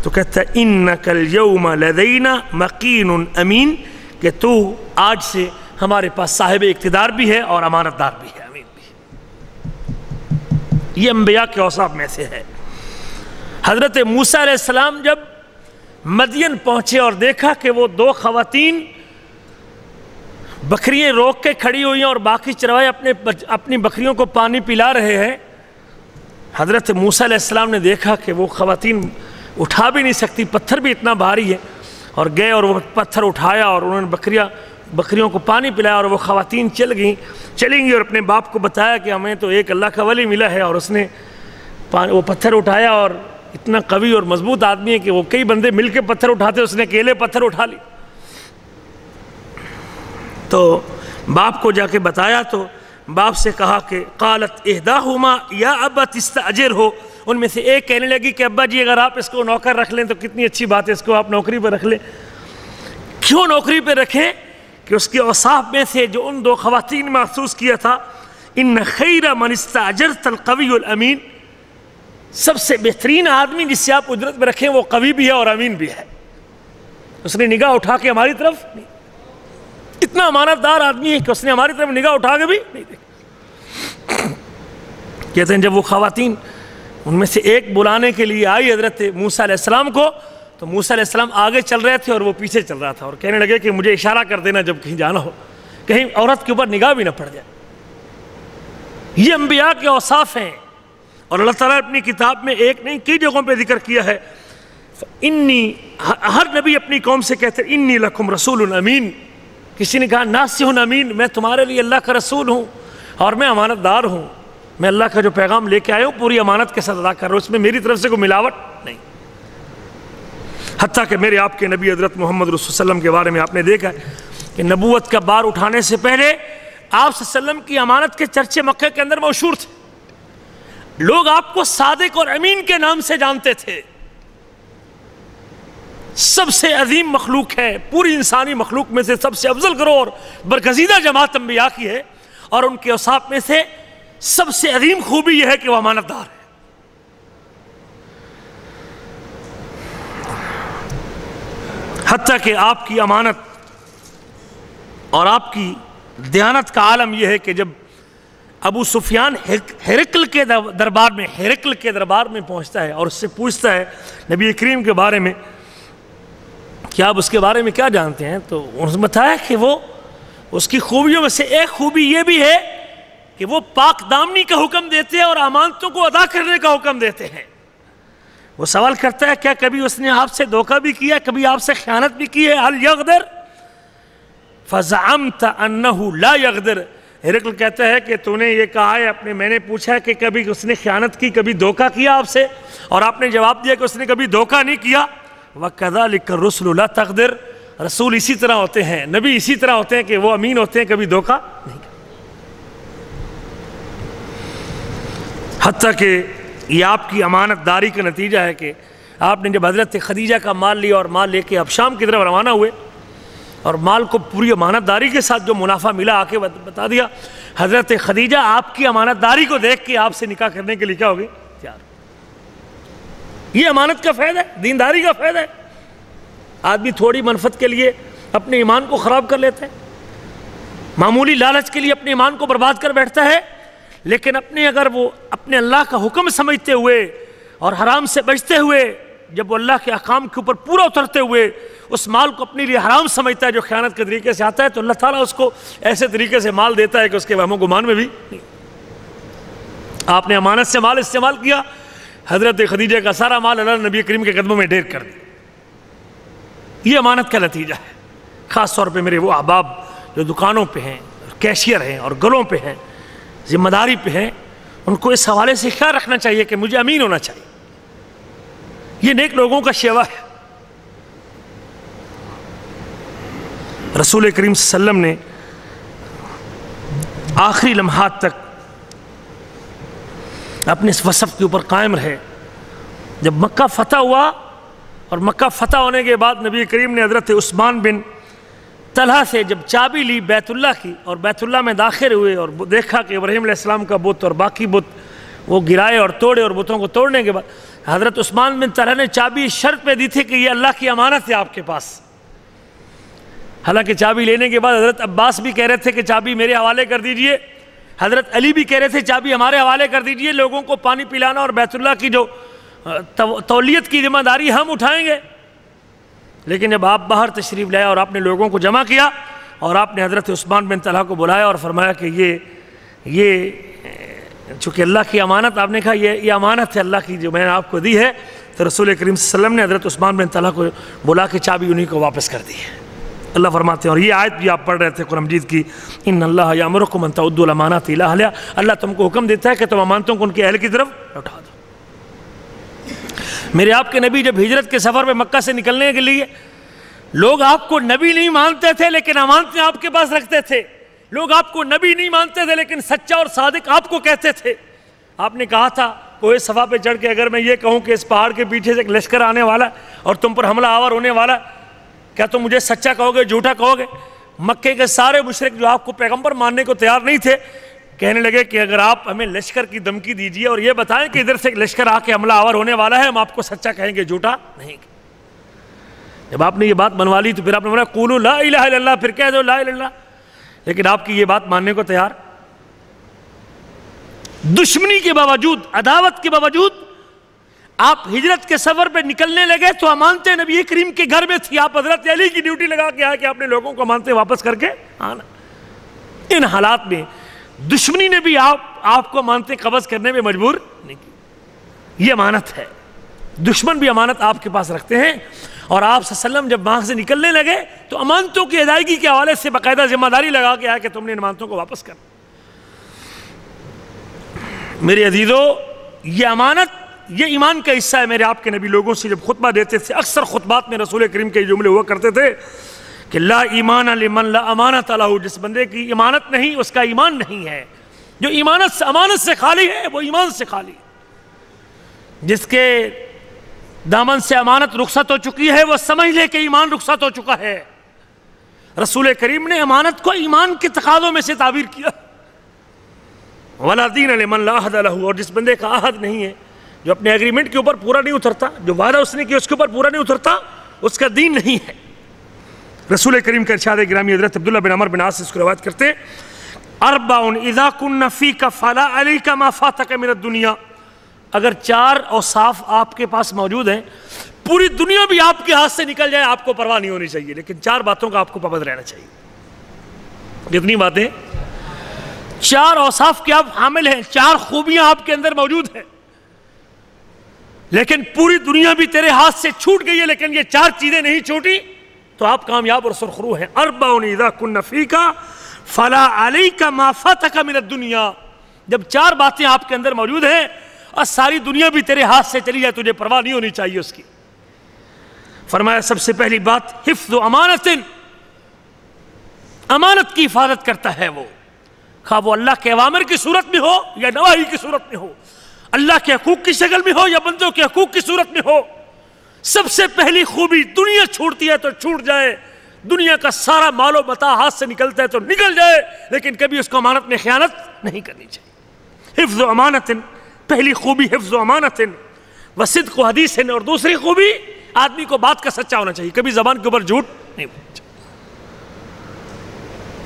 تو کہتا ہے اِنَّكَ الْيَوْمَ لَدَيْنَا مَقِينٌ أَمِينٌ، کہ تو آج سے ہمارے پاس صاحب اقتدار بھی ہے اور امانت دار بھی ہے، امین بھی ہے۔ یہ انبیاء کے اوصاف میں سے ہے۔ حضرت موسیٰ علیہ السلام جب مدین پہنچے اور دیکھا کہ وہ دو خواتین بکریاں روک کے کھڑی ہوئی ہیں اور باقی چروائے اپنی بکریوں کو پانی پلا رہے ہیں، حضرت موسیٰ علیہ السلام نے دیکھا کہ وہ خواتین اٹھا بھی نہیں سکتی، پتھر بھی اتنا بھاری ہے، اور گئے اور وہ پتھر اٹھایا اور انہوں نے بکریوں کو پانی پلایا، اور وہ خواتین چلیں گی اور اپنے باپ کو بتایا کہ ہمیں تو ایک اللہ کا ولی ملا ہے، اور اس نے وہ پتھر اٹھایا، اور اتنا قوی اور مضبوط آدمی ہے کہ وہ کئی بندے مل کے پتھر اٹھاتے، اس نے اکیلے پتھر اٹھا لی۔ تو باپ کو جا کے بتایا تو باپ سے کہا کہ قالت احداہما یا ابت استاجرہ، ان میں سے ایک کہنے لگی کہ ابا جی اگر آپ اس کو نوکر رکھ لیں تو کتنی اچھی بات ہے، اس کو آپ نوکری پہ رکھ لیں۔ کیوں نوکری پہ رکھیں؟ کہ اس کے اوصاف میں سے جو ان دو خواتین محسوس کیا تھا، ان خیر من استاجرت القوی الامین، سب سے بہترین آدمی جس سے آپ اجرت میں رکھیں وہ قوی بھی ہے اور امین بھی ہے۔ اس نے نگاہ اٹھا کے ہماری طرف نہیں، اتنا امانت دار آدمی ہے کہ اس نے ہماری طرف نگاہ اٹھا کے بھی نہیں دیکھا۔ کہتے ہیں جب وہ خواتین ان میں سے ایک بلانے کے لیے آئی حضرت موسیٰ علیہ السلام کو، تو موسیٰ علیہ السلام آگے چل رہے تھے اور وہ پیچھے چل رہا تھا، اور کہنے لگے کہ مجھے اشارہ کر دینا جب کہیں جانا ہو، کہیں عورت کے اوپر نگاہ بھی نہ پڑ جائے۔ یہ انبیاء کے اوصاف ہیں، اور اللہ تعالیٰ نے اپنی کتاب میں ایک نہیں کئی جگہوں پہ ذکر کیا ہے۔ ہر نبی اپنی قوم سے کہتے ہیں انی لکم رسول امین۔ کسی نے کہا ناصح امین، میں تمہارے لیے اللہ کا رسول ہوں اور میں امانت دار ہوں، میں اللہ کا جو پیغام لے کے آیا ہوں پوری امانت کے ساتھ ادا کر رہا ہوں، اس میں میری طرف سے کوئی ملاوٹ نہیں۔ حتیٰ کہ میرے آپ کے نبی حضرت محمد رسول اللہ علیہ وسلم کے بارے میں آپ نے دیکھا ہے کہ نبوت کا بار اٹھانے سے پہلے آپ صلی اللہ علیہ وسلم کی امانت کے چرچے مکہ کے اندر مشہور تھے، لوگ آپ کو صادق اور امین کے نام سے جانتے تھے۔ سب سے عظیم مخلوق ہے، پوری انسانی مخلوق میں سے سب سے افضل گروہ اور برگزیدہ جماعت انبیاء کی ہے، اور ان کے اوصاف میں سے سب سے عظیم خوبی یہ ہے کہ وہ امانت دار ہے۔ حتیٰ کہ آپ کی امانت اور آپ کی دیانت کا عالم یہ ہے کہ جب ابو سفیان ہرقل کے دربار میں پہنچتا ہے اور اس سے پوچھتا ہے نبی کریم کے بارے میں کہ آپ اس کے بارے میں کیا جانتے ہیں، تو انہوں نے بتایا کہ وہ اس کی خوبیوں میں سے ایک خوبی یہ بھی ہے کہ وہ پاک دامنی کا حکم دیتے ہیں اور امانتوں کو ادا کرنے کا حکم دیتے ہیں۔ وہ سوال کرتا ہے کیا کبھی اس نے آپ سے دھوکہ بھی کیا، کبھی آپ سے خیانت بھی کی ہے؟ هل یغدر فزعمت انه لا یغدر۔ ہرقل کہتا ہے کہ تو نے یہ کہا ہے میں نے پوچھا کہ کبھی اس نے خیانت کی، کبھی دھوکہ کیا آپ سے، اور آپ نے جواب دیا کہ اس نے کبھی دھوکہ نہیں کیا۔ وَكَذَلِكَ الرُّسُلُ لَا تَغْدِرُ، رسول اسی طرح ہوتے ہیں، نبی اسی طرح ہوتے ہیں کہ وہ امین ہوتے ہیں، کبھی دھوکہ نہیں کرتے۔ حتیٰ کہ یہ آپ کی امانت داری کا نتیجہ ہے کہ آپ نے جب حضرت خدیجہ کا مال لیا اور مال لے کے اب شام کی طرف روانہ ہوئے اور مال کو پوری امانت داری کے ساتھ جو منافع ملا آ کے بتا دیا، حضرت خدیجہ آپ کی امانت داری کو دیکھ کے آپ سے نکاح کرنے کے لیے کیا ہو گئی؟ تیار۔ یہ امانت کا فائدہ ہے، دینداری کا فائدہ ہے۔ آدمی تھوڑی منفعت کے لیے اپنے ایمان کو خراب کر لیتے ہیں، معمولی لالچ کے لیے اپنے ایمان کو برباد کر بیٹھتا ہے، لیکن اگر وہ اپنے اللہ کا حکم سمجھتے ہوئے اور حرام سے بچتے ہوئے، جب وہ اللہ کے احکام کے اوپر پورا اترتے ہوئے اس مال کو اپنے لیے حرام سمجھتا ہے جو خیانت کے طریقے سے آتا ہے، تو اللہ تعالیٰ اس کو ایسے طریقے سے مال دیتا ہے کہ اس کے وہم و گمان میں بھی نہیں۔ آپ نے امانت سے مال استعمال کیا، حضرت خدیجہ کا سارا مال اللہ نبی کریم کے قدموں میں ڈھیر کر دیا۔ یہ امانت کا نتیجہ ہے۔ خاص طور پہ میرے وہ احباب جو دکانوں پہ ہیں، کیشیئر ہیں اور گلوں پہ ہیں، ذمہ داری پہ ہیں، ان کو اس حوالے سے خیال رکھنا چاہیے کہ مجھے امین ہونا چاہیے۔ یہ نیک لوگوں کا شیوا ہے۔ رسول کریم صلی اللہ علیہ وسلم نے آخری لمحات تک اپنے اس وصف کے اوپر قائم رہے۔ جب مکہ فتح ہوا اور مکہ فتح ہونے کے بعد نبی کریم نے حضرت عثمان بن طلحہ سے جب چابی لی بیت اللہ کی اور بیت اللہ میں داخل ہوئے اور دیکھا کہ ابراہیم علیہ السلام کا بت اور باقی بت وہ گرائے اور توڑے، اور بتوں کو توڑنے کے بعد حضرت عثمان بن طلحہ نے چابی شرط پہ دی تھی کہ یہ اللہ کی امانت ہے آپ کے پاس۔ حالانکہ چابی لینے کے بعد حضرت عباس بھی کہہ رہے تھے کہ چابی میرے حوالے کر دیجئے، حضرت علی بھی کہہ رہے تھے چابی ہمارے حوالے کر دیجئے، لوگوں کو پانی پلانا اور بیت اللہ کی جو تولیت کی ذمہ داری ہم اٹھائیں گے۔ لیکن جب آپ باہر تشریف لائے اور آپ نے لوگوں کو جمع کیا اور آپ نے حضرت عثمان بن طلحہ کو بلایا اور فرمایا کہ یہ چونکہ اللہ کی امانت، آپ نے کہا یہ امانت ہے اللہ کی جو میں نے آپ کو دی ہے، تو رسول کریم صلی اللہ علیہ وسلم نے حضرت عثمان بن طلحہ کو بلا کے چابی انہی کو واپس کر دی ہے۔ اللہ فرماتے ہیں، اور یہ آیت بھی آپ پڑھ رہے تھے قرآن مجید کی، ان اللہ یامرکم ان تعدوا الامانات الی اہلہا، اللہ تم کو حکم دیتا ہے کہ تم امانتوں کو ان کے اہل کی طرف لوٹا دو۔ میرے آپ کے نبی جب ہجرت کے سفر میں مکہ سے نکلنے کے لیے، لوگ آپ کو نبی نہیں مانتے تھے لیکن امانتیں آپ کے پاس رکھتے تھے، لوگ آپ کو نبی نہیں مانتے تھے لیکن سچا اور صادق آپ کو کہتے تھے۔ آپ نے کہا تھا کوہ صفا پہ چڑھ کے اگر میں یہ کہوں کہ اس پہاڑ کے پیچھے سے ایک لشکر آنے والا ہے اور تم پر حملہ آور ہونے والا ہے، کیا تم مجھے سچا کہو گے جھوٹا کہو گے؟ مکے کے سارے مشرک جو آپ کو پیغمبر ماننے کو تیار نہیں تھے کہنے لگے کہ اگر آپ ہمیں لشکر کی دھمکی دیجئے اور یہ بتائیں کہ ادھر سے ایک لشکر آ کے حملہ آور ہونے والا ہے، ہم آپ کو سچا کہیں گے جھوٹا نہیں۔ جب آپ نے یہ بات منوا لی تو پھر آپ نے بولا قولوا لا الہ الا اللہ، پھر کہہ دو لا الہ الا اللہ، لیکن آپ کی یہ بات ماننے کو تیار، دشمنی کے باوجود، عداوت کے باوجود آپ ہجرت کے سفر پہ نکلنے لگے تو امانتیں نبی کریم کے گھر میں تھی. آپ حضرت علی کی ڈیوٹی لگا کے آئے کہ آپ نے لوگوں کو امانتیں واپس کر کے آنا. ان حالات میں دشمنی نے بھی آپ کو امانتیں قبض کرنے میں مجبور نہیں کی. یہ امانت ہے. دشمن بھی امانت آپ کے پاس رکھتے ہیں. اور آپ صلی اللہ علیہ وسلم جب وہاں سے نکلنے لگے تو امانتوں کی ادائیگی کے حوالے سے باقاعدہ ذمہ داری لگا کے آیا کہ تم نے ان امانتوں کو واپس کرنا. میرے عزیزو، یہ امانت یہ ایمان کا حصہ ہے. میرے آپ کے نبی لوگوں سے جب خطبہ دیتے تھے اکثر خطبات میں رسول کریم کے جملے ہوا کرتے تھے کہ لا ایمان لمن لا امانت لہ. جس بندے کی امانت نہیں اس کا ایمان نہیں ہے. جو امانت سے خالی ہے وہ ایمان سے خالی. جس کے دامن سے امانت رخصت ہو چکی ہے وہ سمجھ لے کہ ایمان رخصت ہو چکا ہے. رسول کریم نے امانت کو ایمان کے تقاضوں میں سے تعبیر کیا. وَلَا دِينَ لِمَنْ لَا عَهْدَ لَهُ. اور جس بندے کا عہد نہیں ہے، جو اپنے ایگریمنٹ کے اوپر پورا نہیں اترتا، جو وعدہ اس نے کیا اس کے اوپر پورا نہیں اترتا، اس کا دین نہیں ہے. رسول کریم کا ارشاد گرامی حضرت عبداللہ بن عمر بن عاص اس کو روایت کرتے اربع اذا كن فيك فلا عليك ما فاتك من الدنيا. اگر 4 اوصاف آپ کے پاس موجود ہیں، پوری دنیا بھی آپ کے ہاتھ سے نکل جائے آپ کو پرواہ نہیں ہونی چاہیے، لیکن 4 باتوں کا آپ کو پابند رہنا چاہیے. کتنی باتیں؟ 4 اوصاف کے آپ حامل ہیں، 4 خوبیاں آپ کے اندر موجود ہیں، لیکن پوری دنیا بھی تیرے ہاتھ سے چھوٹ گئی ہے لیکن یہ 4 چیزیں نہیں چھوٹی تو آپ کامیاب اور سرخرو ہیں. اربع اذا كن فيك فلا عليك ما فاتك من الدنيا. جب 4 باتیں آپ کے اندر موجود ہیں اور ساری دنیا بھی تیرے ہاتھ سے چلی جائے تجھے پرواہ نہیں ہونی چاہیے اس کی. فرمایا سب سے پہلی بات حفظ امانت. امانت کی حفاظت کرتا ہے وہ، خواہ وہ اللہ کے اوامر کی صورت میں ہو یا نواہی کی صورت میں ہو، اللہ کے حقوق کی شکل میں ہو یا بندوں کے حقوق کی صورت میں ہو. سب سے پہلی خوبی، دنیا چھوڑتی ہے تو چھوٹ جائے، دنیا کا سارا مال و متاع ہاتھ سے نکلتا ہے تو نکل جائے، لیکن کبھی اس کو امانت میں خیانت نہیں کرنی چاہیے. حفظ امانت، پہلی خوبی حفظ امانت وصدق حدیث. اور دوسری خوبی آدمی کو بات کا سچا ہونا چاہیے، کبھی زبان کے اوپر جھوٹ نہیں بولنا چاہیے،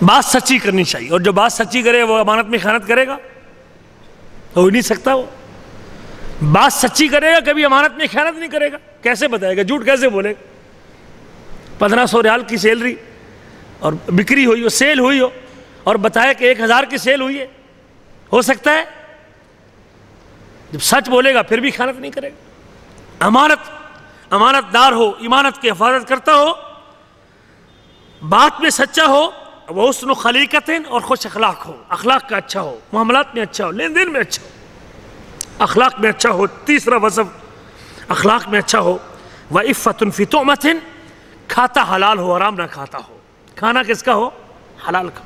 بات سچی کرنی چاہیے. اور جو بات سچی کرے وہ امانت میں خیانت کرے گا؟ ہو ہی نہیں سکتا. وہ بات سچی کرے گا کبھی امانت میں خیانت نہیں کرے گا. کیسے بتائے گا؟ جھوٹ کیسے بولے گا؟ 1500 ریال کی سیلری اور بکری ہوئی ہو، سیل ہوئی ہو، اور بتایا کہ 1000 کی سیل ہوئی ہے، ہو سکتا ہے؟ جب سچ بولے گا پھر بھی خیانت نہیں کرے گا. امانت دار ہو، ایمانت کی حفاظت کرتا ہو، بات میں سچا ہو، وہ حسن خلیقت اور خوش اخلاق ہو، اخلاق کا اچھا ہو، معاملات میں اچھا ہو، لین دین میں اچھا ہو، اخلاق میں اچھا ہو. تیسرا وصف اخلاق میں اچھا ہو. وَعِفَّةٌ فِي طُعْمَةٍ، کھاتا حلال ہو، حرام نہ کھاتا ہو. کھانا کس کا ہو؟ حلال کا.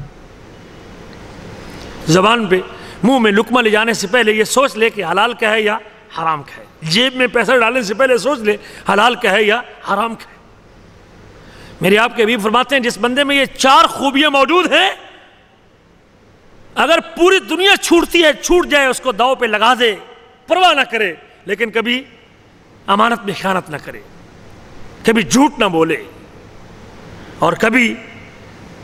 زبان پہ منہ میں لقمہ لے جانے سے پہلے یہ سوچ لے کہ حلال کا ہے یا حرام کا ہے. جیب میں پیسہ ڈالنے سے پہلے سوچ لے حلال کا ہے یا حرام کا ہے. میرے آپ کے حبیب فرماتے ہیں جس بندے میں یہ 4 خوبیاں موجود ہیں، اگر پوری دنیا چھوٹتی ہے چھوٹ جائے، اس کو داؤ پہ لگا دے، پرواہ نہ کرے، لیکن کبھی امانت میں خیانت نہ کرے، کبھی جھوٹ نہ بولے، اور کبھی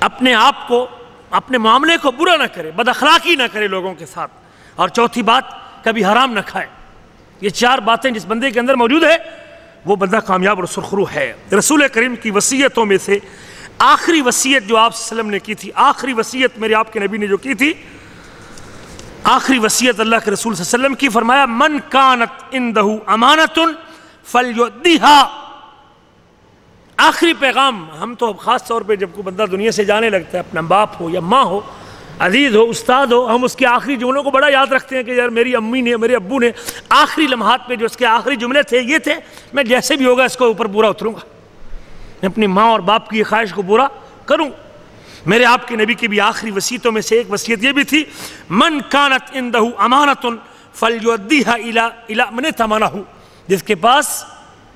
اپنے آپ کو، اپنے معاملے کو برا نہ کرے، بد اخلاقی نہ کرے لوگوں کے ساتھ. اور چوتھی بات، کبھی حرام نہ کھائے. یہ 4 باتیں جس بندے کے اندر موجود ہے وہ بندہ کامیاب اور سرخرو ہے. رسول کریم کی وصیتوں میں سے آخری وصیت جو آپ صلی اللہ علیہ وسلم نے کی تھی، آخری وصیت میرے آپ کے نبی نے جو کی تھی، آخری وصیت اللہ کے رسول صلی اللہ علیہ وسلم کی، فرمایا من کانت عنده امانۃ فلیؤدیھا. آخری پیغام. ہم تو خاص طور پہ جب کوئی بندہ دنیا سے جانے لگتا ہے، اپنا باپ ہو یا ماں ہو، عزیز ہو، استاد ہو، ہم اس کے آخری جملوں کو بڑا یاد رکھتے ہیں کہ یار میری امی نے، میرے ابو نے آخری لمحات میں جو اس کے آخری جملے تھے یہ تھے، میں جیسے بھی ہوگا اس کو اوپر پورا اتروں گا، میں اپنی ماں اور باپ کی خواہش کو پورا کروں. میرے آپ کے نبی کی بھی آخری وصیتوں میں سے ایک وصیت یہ بھی تھی، من کانت عنده امانۃ فلیؤدیھا الی من ائتمنہ. جس کے پاس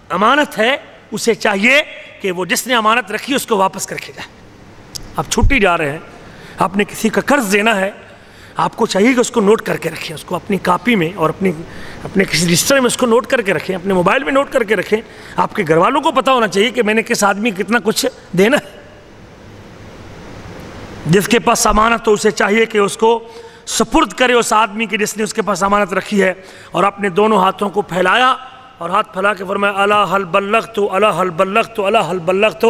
امانت ہے اسے چاہیے کہ وہ جس نے امانت رکھی اس کو واپس کر کے جائے. آپ چھٹی جا رہے ہیں، آپ نے کسی کا قرض دینا ہے، آپ کو چاہیے کہ اس کو نوٹ کر کے رکھیں، اس کو اپنی کاپی میں اور اپنے کسی رجسٹر میں اس کو نوٹ کر کے رکھیں، اپنے موبائل میں نوٹ کر کے رکھیں. آپ کے گھر والوں کو پتہ ہونا چاہیے کہ میں نے کس آدمی کتنا کچھ دینا ہے. جس کے پاس امانت ہو اسے چاہیے کہ اس کو سپرد کرے اس آدمی کے جس نے اس کے پاس امانت رکھی ہے، اور اپنے دونوں ہاتھوں کو پھیلایا اور ہاتھ پھیلا کے فرمایا الا هل بلغت الا هل بلغت الا هل بلغت.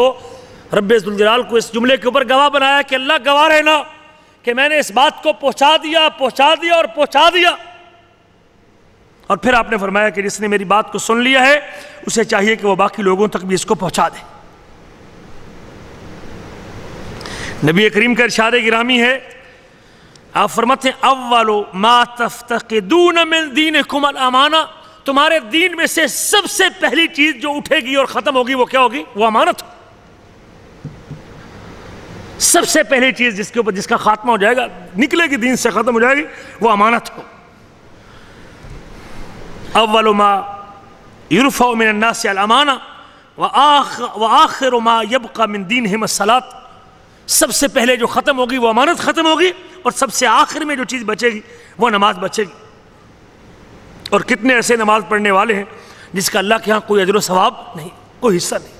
رب ذوالجلال کو اس جملے کے اوپر گواہ بنایا کہ اللہ گواہ ہے نا کہ میں نے اس بات کو پہنچا دیا اور پہنچا دیا. اور پھر آپ نے فرمایا کہ جس نے میری بات کو سن لیا ہے اسے چاہیے کہ وہ باقی لوگوں تک بھی اس کو پہنچا دے. نبی کریم کا ارشاد گرامی ہے، آپ فرماتے ہیں اول ما تفتقدون من دینکم الامانہ. تمہارے دین میں سے سب سے پہلی چیز جو اٹھے گی اور ختم ہوگی وہ کیا ہوگی؟ وہ امانت. سب سے پہلی چیز جس کے اوپر جس کا خاتمہ ہو جائے گا، نکلے گی دین سے، ختم ہو جائے گی، وہ امانت ہو. اول ما یرفع من الناس الامانہ وآخر ما یبقى من دینہم الصلاۃ. سب سے پہلے جو ختم ہوگی وہ امانت ختم ہوگی، اور سب سے آخر میں جو چیز بچے گی وہ نماز بچے گی. اور کتنے ایسے نماز پڑھنے والے ہیں جس کا اللہ کے ہاں کوئی اجر و ثواب نہیں، کوئی حصہ نہیں.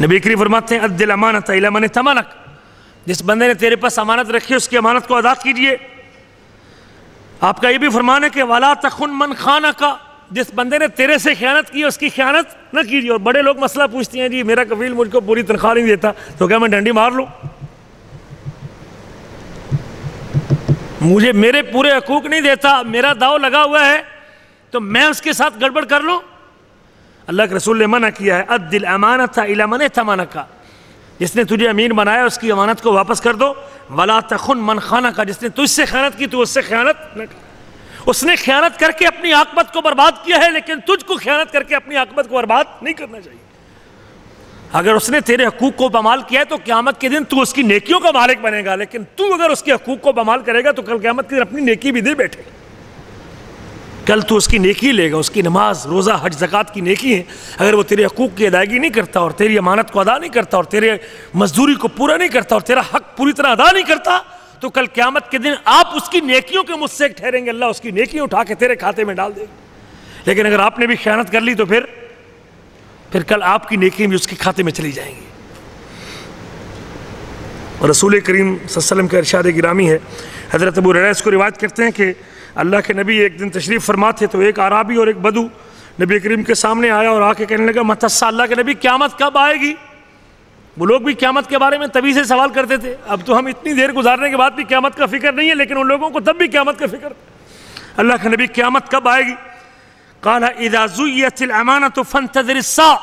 نبی کریم فرماتے ہیں ادِ الامانۃ الی من ائتمنک. جس بندے نے تیرے پاس امانت رکھی اس کی امانت کو ادا کیجئے. آپ کا یہ بھی فرمان ہے کہ وَلَا تَخُنْ مَنْ خَانَكَ. جس بندے نے تیرے سے خیانت کی اس کی خیانت نہ کیجیے. اور بڑے لوگ مسئلہ پوچھتے ہیں جی میرا کفیل مجھ کو پوری تنخواہ نہیں دیتا تو کیا میں ڈنڈی مار لوں؟ مجھے میرے پورے حقوق نہیں دیتا، میرا داؤ لگا ہوا ہے تو میں اس کے ساتھ گڑبڑ کر لوں؟ اللہ کے رسول نے منع کیا ہے ادِ الامانۃ الی من ائتمنک. جس نے تجھے امین بنایا اس کی امانت کو واپس کر دو. وَلَا تَخُنْ مَنْ خَانَكَ. جس نے تجھ سے خیانت کی تو اس سے خیانت نہ کر. اس نے خیانت کر کے اپنی عاقبت کو برباد کیا ہے، لیکن تجھ کو خیانت کر کے اپنی عاقبت کو برباد نہیں کرنا چاہیے. اگر اس نے تیرے حقوق کو پامال کیا ہے تو قیامت کے دن تو اس کی نیکیوں کا مالک بنے گا، لیکن تو اگر اس کے حقوق کو پامال کرے گا تو کل قیامت کے دن اپنی نیکی بھی دے بیٹھے. کل تو اس کی نیکی لے گا، اس کی نماز روزہ حج زکوٰۃ کی نیکی ہے. اگر وہ تیرے حقوق کی ادائیگی نہیں کرتا اور تیری امانت کو ادا نہیں کرتا اور تیرے مزدوری کو پورا نہیں کرتا اور تیرا حق پوری طرح ادا نہیں کرتا تو کل قیامت کے دن آپ اس کی نیکیوں کے مستحق ٹھہریں گے. اللہ اس کی نیکیاں اٹھا کے تیرے کھاتے میں ڈال دے گا. لیکن اگر آپ نے بھی خیانت کر لی تو پھر کل آپ کی نیکیاں بھی اس کے کھاتے میں چلی جائیں گی. اور رسول کریم صلی اللہ علیہ وسلم کا ارشاد گرامی ہے، حضرت ابو ہریرہ اس کو روایت کرتے ہیں کہ اللہ کے نبی ایک دن تشریف فرما تھے تو ایک اعرابی اور ایک بدو نبی کریم کے سامنے آیا اور آ کے کہنے لگا متی الساعہ. اللہ کے نبی قیامت کب آئے گی؟ وہ لوگ بھی قیامت کے بارے میں تبھی سے سوال کرتے تھے. اب تو ہم اتنی دیر گزارنے کے بعد بھی قیامت کا فکر نہیں ہے، لیکن ان لوگوں کو تب بھی قیامت کا فکر. اللہ کے نبی قیامت کب آئے گی؟ قال اذا زیت الامانۃ فانتظر الساعہ.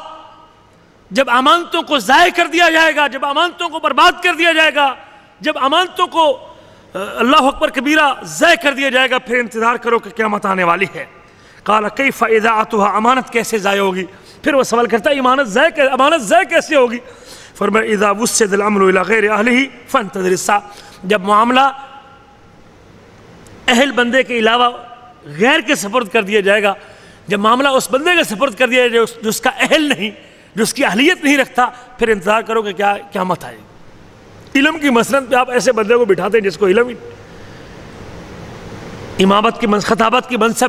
جب امانتوں کو ضائع کر دیا جائے گا، جب امانتوں کو برباد کر دیا جائے گا، جب امانتوں کو اللہ اکبر کبیرہ ضائع کر دیا جائے گا، پھر انتظار کرو کہ قیامت آنے والی ہے. قال کیف اضاعتها. امانت کیسے ضائع ہوگی؟ پھر وہ سوال کرتا ہے امانت ضائع کیسے ہوگی؟ فرمایا اذا وسد الامر الى غیر اہلہ فانتظر الساعہ. جب معاملہ اہل بندے کے علاوہ غیر کے سپرد کر دیا جائے گا، جب معاملہ اس بندے کے سپرد کر دیا جائے جو اس کا اہل نہیں، جو اس کی اہلیت نہیں رکھتا، پھر انتظار کرو کہ کیا قیامت آئے گی. علم کی مسند پہ آپ ایسے بندے کو بٹھاتے ہیں جس کو علم ہی، امامت کی خطابت کی منصب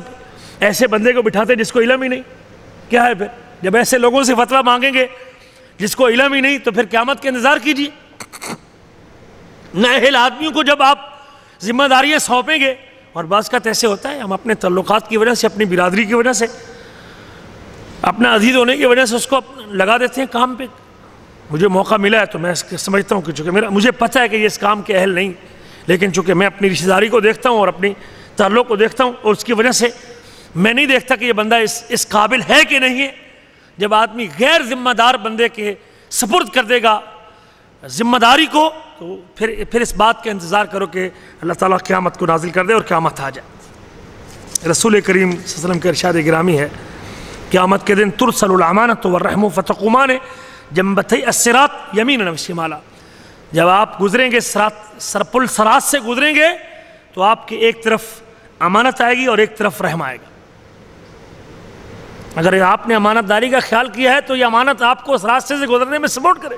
ایسے بندے کو بٹھاتے ہیں جس کو علم ہی نہیں. کیا ہے پھر جب ایسے لوگوں سے فتویٰ مانگیں گے جس کو علم ہی نہیں تو پھر قیامت کے انتظار کیجیے. نااہل آدمیوں کو جب آپ ذمہ داریاں سونپیں گے، اور بعض کا ایسے ہوتا ہے ہم اپنے تعلقات کی وجہ سے، اپنی برادری کی وجہ سے، اپنا عزیز ہونے کی وجہ سے اس کو لگا دیتے ہیں کام پہ. مجھے موقع ملا ہے تو میں سمجھتا ہوں کہ چونکہ مجھے پتہ ہے کہ یہ اس کام کے اہل نہیں، لیکن چونکہ میں اپنی رشتہ داری کو دیکھتا ہوں اور اپنی تعلق کو دیکھتا ہوں، اور اس کی وجہ سے میں نہیں دیکھتا کہ یہ بندہ اس قابل ہے کہ نہیں ہے. جب آدمی غیر ذمہ دار بندے کے سپرد کر دے گا ذمہ داری کو، تو پھر اس بات کا انتظار کرو کہ اللہ تعالیٰ قیامت کو نازل کر دے اور قیامت آ جائے. رسول کریم صلی اللہ علیہ وسلم کا ارشاد گرامی ہے قیامت کے دن ترسل الامانۃ والرحم فتقومان جنبتی الصراط یمینا وشمالا. جب آپ گزریں گے پل صراط سے گزریں گے تو آپ کی ایک طرف امانت آئے گی اور ایک طرف رحم آئے گا. اگر آپ نے امانت داری کا خیال کیا ہے تو یہ امانت آپ کو اس راستے سے گزرنے میں سپورٹ کرے.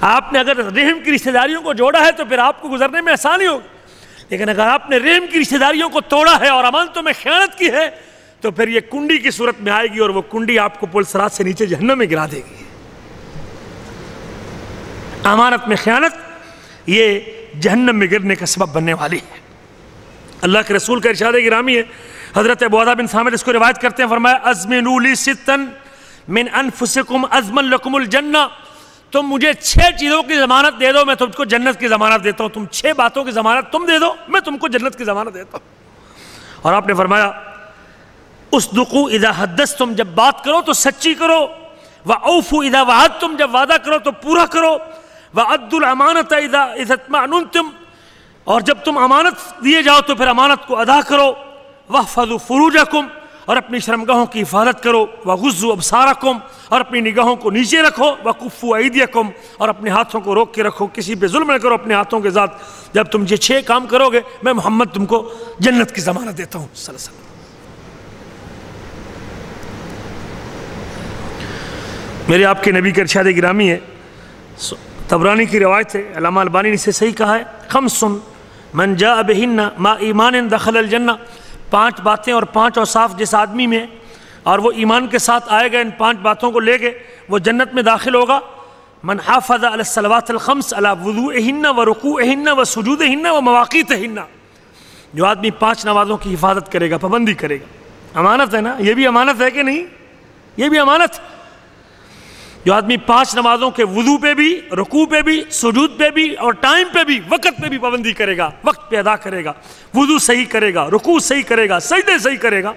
آپ نے اگر رحم کی رشتہ داریوں کو جوڑا ہے تو پھر آپ کو گزرنے میں آسانی ہوگی. لیکن اگر آپ نے رحم کی رشتہ داریوں کو توڑا ہے اور امانتوں میں خیانت کی ہے تو پھر یہ کنڈی کی صورت میں آئے گی، اور وہ کنڈی آپ کو پل صراط سے نیچے جہنم میں گرا دے گی. امانت میں خیانت یہ جہنم میں گرنے کا سبب بننے والی ہے. اللہ کے رسول کا ارشاد گرامی ہے حضرت ابوذر بن صامت اس کو روایت کرتے ہیں، فرمایا ازمنوا لی ستن من انفسکم ازمن لکم الجنہ، تم مجھے 6 چیزوں کی ضمانت دے دو، میں تم کو جنت کی ضمانت دیتا ہوں. تم 6 باتوں کی ضمانت تم دے دو، میں تم کو جنت کی ضمانت دیتا ہوں. اور آپ نے فرمایا اصدقوا اذا حدثتم، جب بات کرو تو سچی کرو، واوفوا اذا وعدتم، جب وعدہ کرو تو پورا کرو، وادوا الامانۃ اذا اطمأننتم، اور جب تم امانت دیے جاؤ تو پھر امانت کو ادا کرو، واحفظوا فروجکم، اور اپنی شرمگاہوں کی حفاظت کرو، وغضوا ابصارکم، اور اپنی نگاہوں کو نیچے رکھو، وکفوا ایدیکم، اور اپنے ہاتھوں کو روک کے رکھو، کسی پہ ظلم نہ کرو اپنے ہاتھوں کے ذات. جب تم یہ 6 کام کرو گے میں محمد تم کو جنت کی ضمانت دیتا ہوں صلی اللہ علیہ وسلم. میرے آپ کے نبی کے ارشاد گرامی ہے، طبرانی کی روایت ہے، علامہ البانی نے اسے صحیح کہا ہے، خمس من جاء بہن ما ایمان دخل الجنہ، 5 باتیں اور 5 اوصاف جس آدمی میں اور وہ ایمان کے ساتھ آئے گا، ان 5 باتوں کو لے کے وہ جنت میں داخل ہوگا. من حافظ علی الصلوات الخمس علی وضوئہن ورکوعہن وسجودہن ومواقیتہن، جو آدمی 5 نمازوں کی حفاظت کرے گا، پابندی کرے گا. امانت ہے نا، یہ بھی امانت ہے کہ نہیں؟ یہ بھی امانت. جو آدمی 5 نمازوں کے وضو پہ بھی، رکوع پہ بھی، سجود پہ بھی اور ٹائم پہ بھی، وقت پہ بھی پابندی کرے گا، وقت پہ ادا کرے گا، وضو صحیح کرے گا، رکوع صحیح کرے گا، سجدے صحیح کرے گا،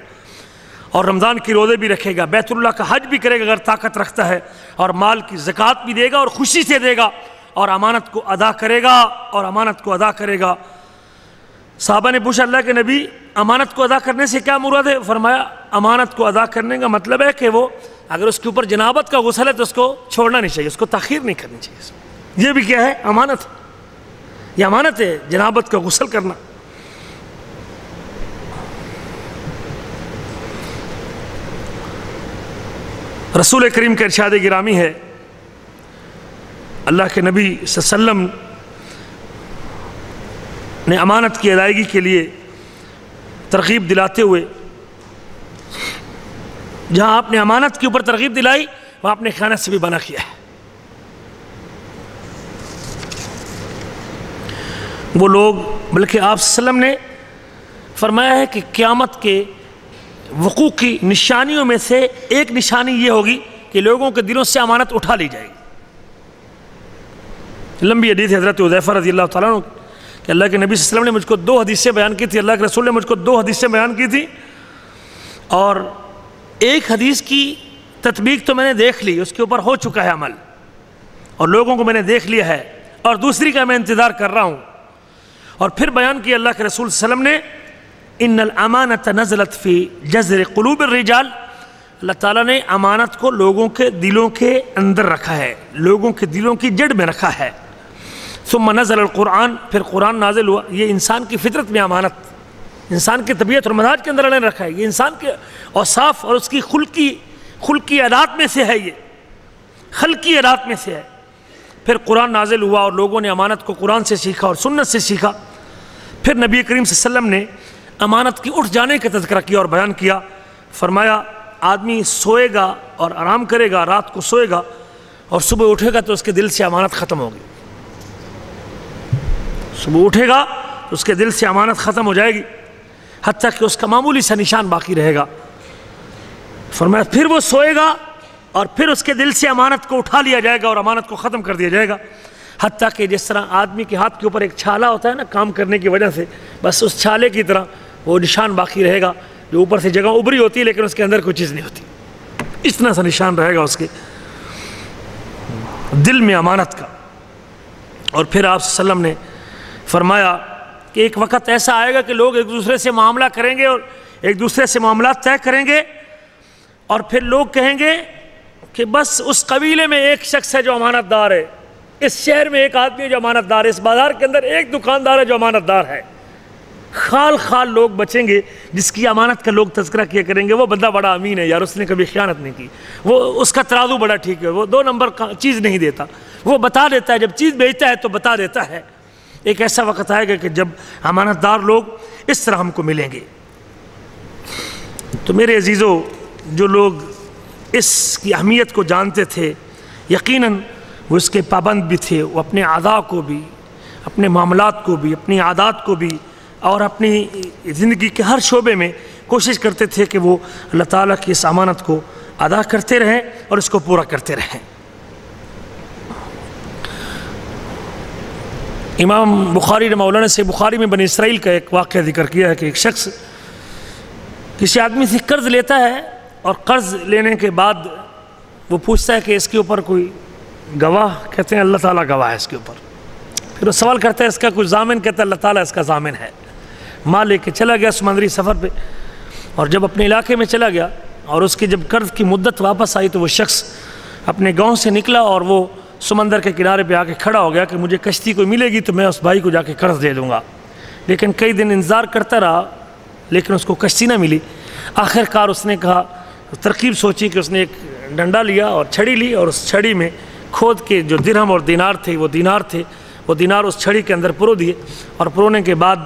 اور رمضان کی روزے بھی رکھے گا، بیت اللہ کا حج بھی کرے گا اگر طاقت رکھتا ہے، اور مال کی زکوٰۃ بھی دے گا اور خوشی سے دے گا، اور امانت کو ادا کرے گا، اور امانت کو ادا کرے گا. صحابہ نے پوچھا اللہ کے نبی امانت کو ادا کرنے سے کیا مراد ہے؟ فرمایا امانت کو ادا کرنے کا مطلب ہے کہ وہ اگر اس کے اوپر جنابت کا غسل ہے تو اس کو چھوڑنا نہیں چاہیے، اس کو تاخیر نہیں کرنی چاہیے. یہ بھی کیا ہے؟ امانت. یہ امانت ہے جنابت کا غسل کرنا. رسول کریم کا ارشاد گرامی ہے، اللہ کے نبی صلی اللہ علیہ وسلم نے امانت کی ادائیگی کے لیے ترغیب دلاتے ہوئے، جہاں آپ نے امانت کے اوپر ترغیب دلائی وہاں آپ نے خیانت سے بھی منع کیا ہے. وہ لوگ، بلکہ آپ صلی اللہ علیہ وسلم نے فرمایا ہے کہ قیامت کے وقوع کی نشانیوں میں سے ایک نشانی یہ ہوگی کہ لوگوں کے دلوں سے امانت اٹھا لی جائے گی. لمبی حدیث حضرت حذیفہ رضی اللہ تعالیٰ عنہ کہ اللہ کے نبی صلی اللہ علیہ وسلم نے مجھ کو 2 حدیثیں بیان کی تھی، اللہ کے رسول نے مجھ کو 2 حدیثیں بیان کی تھی، اور ایک حدیث کی تطبیق تو میں نے دیکھ لی، اس کے اوپر ہو چکا ہے عمل اور لوگوں کو میں نے دیکھ لیا ہے، اور دوسری کا میں انتظار کر رہا ہوں. اور پھر بیان کیا اللہ کے رسول صلی اللہ علیہ وسلم نے، ان الامانۃ نزلت فی جذر قلوب الرجال، اللہ تعالیٰ نے امانت کو لوگوں کے دلوں کے اندر رکھا ہے، لوگوں کے دلوں کی جڑ میں رکھا ہے. ثم نزل القرآن، پھر قرآن نازل ہوا. یہ انسان کی فطرت میں امانت، انسان کی طبیعت اور مزاج کے اندر اللہ نے رکھا ہے. یہ انسان کے اوصاف اور اس کی خلقی عادات میں سے ہے، یہ خلقی عادات میں سے ہے. پھر قرآن نازل ہوا اور لوگوں نے امانت کو قرآن سے سیکھا اور سنت سے سیکھا. پھر نبی کریم صلی اللہ علیہ وسلم نے امانت کی اٹھ جانے کا تذکرہ کیا اور بیان کیا. فرمایا آدمی سوئے گا اور آرام کرے گا، رات کو سوئے گا اور صبح اٹھے گا تو اس کے دل سے امانت ختم ہوگی. صبح اٹھے گا تو اس کے دل سے امانت ختم ہو جائے گی، حتیٰ کہ اس کا معمولی سا نشان باقی رہے گا. فرمایا پھر وہ سوئے گا اور پھر اس کے دل سے امانت کو اٹھا لیا جائے گا اور امانت کو ختم کر دیا جائے گا، حتیٰ کہ جس طرح آدمی کے ہاتھ کے اوپر ایک چھالا ہوتا ہے نا کام کرنے کی وجہ سے، بس اس چھالے کی طرح وہ نشان باقی رہے گا، جو اوپر سے جگہ ابری ہوتی ہے لیکن اس کے اندر کوئی چیز نہیں ہوتی. اتنا سا نشان رہے گا اس کے دل میں امانت کا. اور پھر آپ صلی اللہ علیہ وسلم نے فرمایا کہ ایک وقت ایسا آئے گا کہ لوگ ایک دوسرے سے معاملہ کریں گے اور ایک دوسرے سے معاملات طے کریں گے، اور پھر لوگ کہیں گے کہ بس اس قبیلے میں ایک شخص ہے جو امانت دار ہے، اس شہر میں ایک آدمی ہے جو امانت دار ہے، اس بازار کے اندر ایک دکاندار ہے جو امانت دار ہے. خال خال لوگ بچیں گے جس کی امانت کا لوگ تذکرہ کیا کریں گے، وہ بندہ بڑا امین ہے یار، اس نے کبھی خیانت نہیں کی، وہ اس کا ترازو بڑا ٹھیک ہے، وہ 2 نمبر کا چیز نہیں دیتا، وہ بتا دیتا ہے، جب چیز بیچتا ہے تو بتا دیتا ہے. ایک ایسا وقت آئے گا کہ جب امانت دار لوگ اس طرح ہم کو ملیں گے. تو میرے عزیزو، جو لوگ اس کی اہمیت کو جانتے تھے یقیناً وہ اس کے پابند بھی تھے، وہ اپنے اعضاء کو بھی، اپنے معاملات کو بھی، اپنی عادات کو بھی اور اپنی زندگی کے ہر شعبے میں کوشش کرتے تھے کہ وہ اللہ تعالیٰ کی اس امانت کو ادا کرتے رہیں اور اس کو پورا کرتے رہیں۔ امام بخاری رحمہ اللہ نے سے بخاری میں بنی اسرائیل کا ایک واقعہ ذکر کیا ہے کہ ایک شخص کسی آدمی سے قرض لیتا ہے، اور قرض لینے کے بعد وہ پوچھتا ہے کہ اس کے اوپر کوئی گواہ؟ کہتے ہیں اللہ تعالیٰ گواہ ہے اس کے اوپر۔ پھر وہ سوال کرتا ہے اس کا کوئی ضامن؟ کہتا ہے اللہ تعالیٰ اس کا ضامن ہے۔ مال لے کے چلا گیا سمندری سفر پہ، اور جب اپنے علاقے میں چلا گیا اور اس کی جب قرض کی مدت واپس آئی تو وہ شخص اپنے گاؤں سے نکلا اور وہ سمندر کے کنارے پہ آ کے کھڑا ہو گیا کہ مجھے کشتی کوئی ملے گی تو میں اس بھائی کو جا کے قرض دے دوں گا۔ لیکن کئی دن انتظار کرتا رہا لیکن اس کو کشتی نہ ملی۔ آخر کار اس نے کہا، ترکیب سوچی کہ اس نے ایک ڈنڈا لیا اور چھڑی لی، اور اس چھڑی میں کھود کے جو درہم اور دینار تھے وہ دینار اس چھڑی کے اندر پرو دیے، اور پرونے کے بعد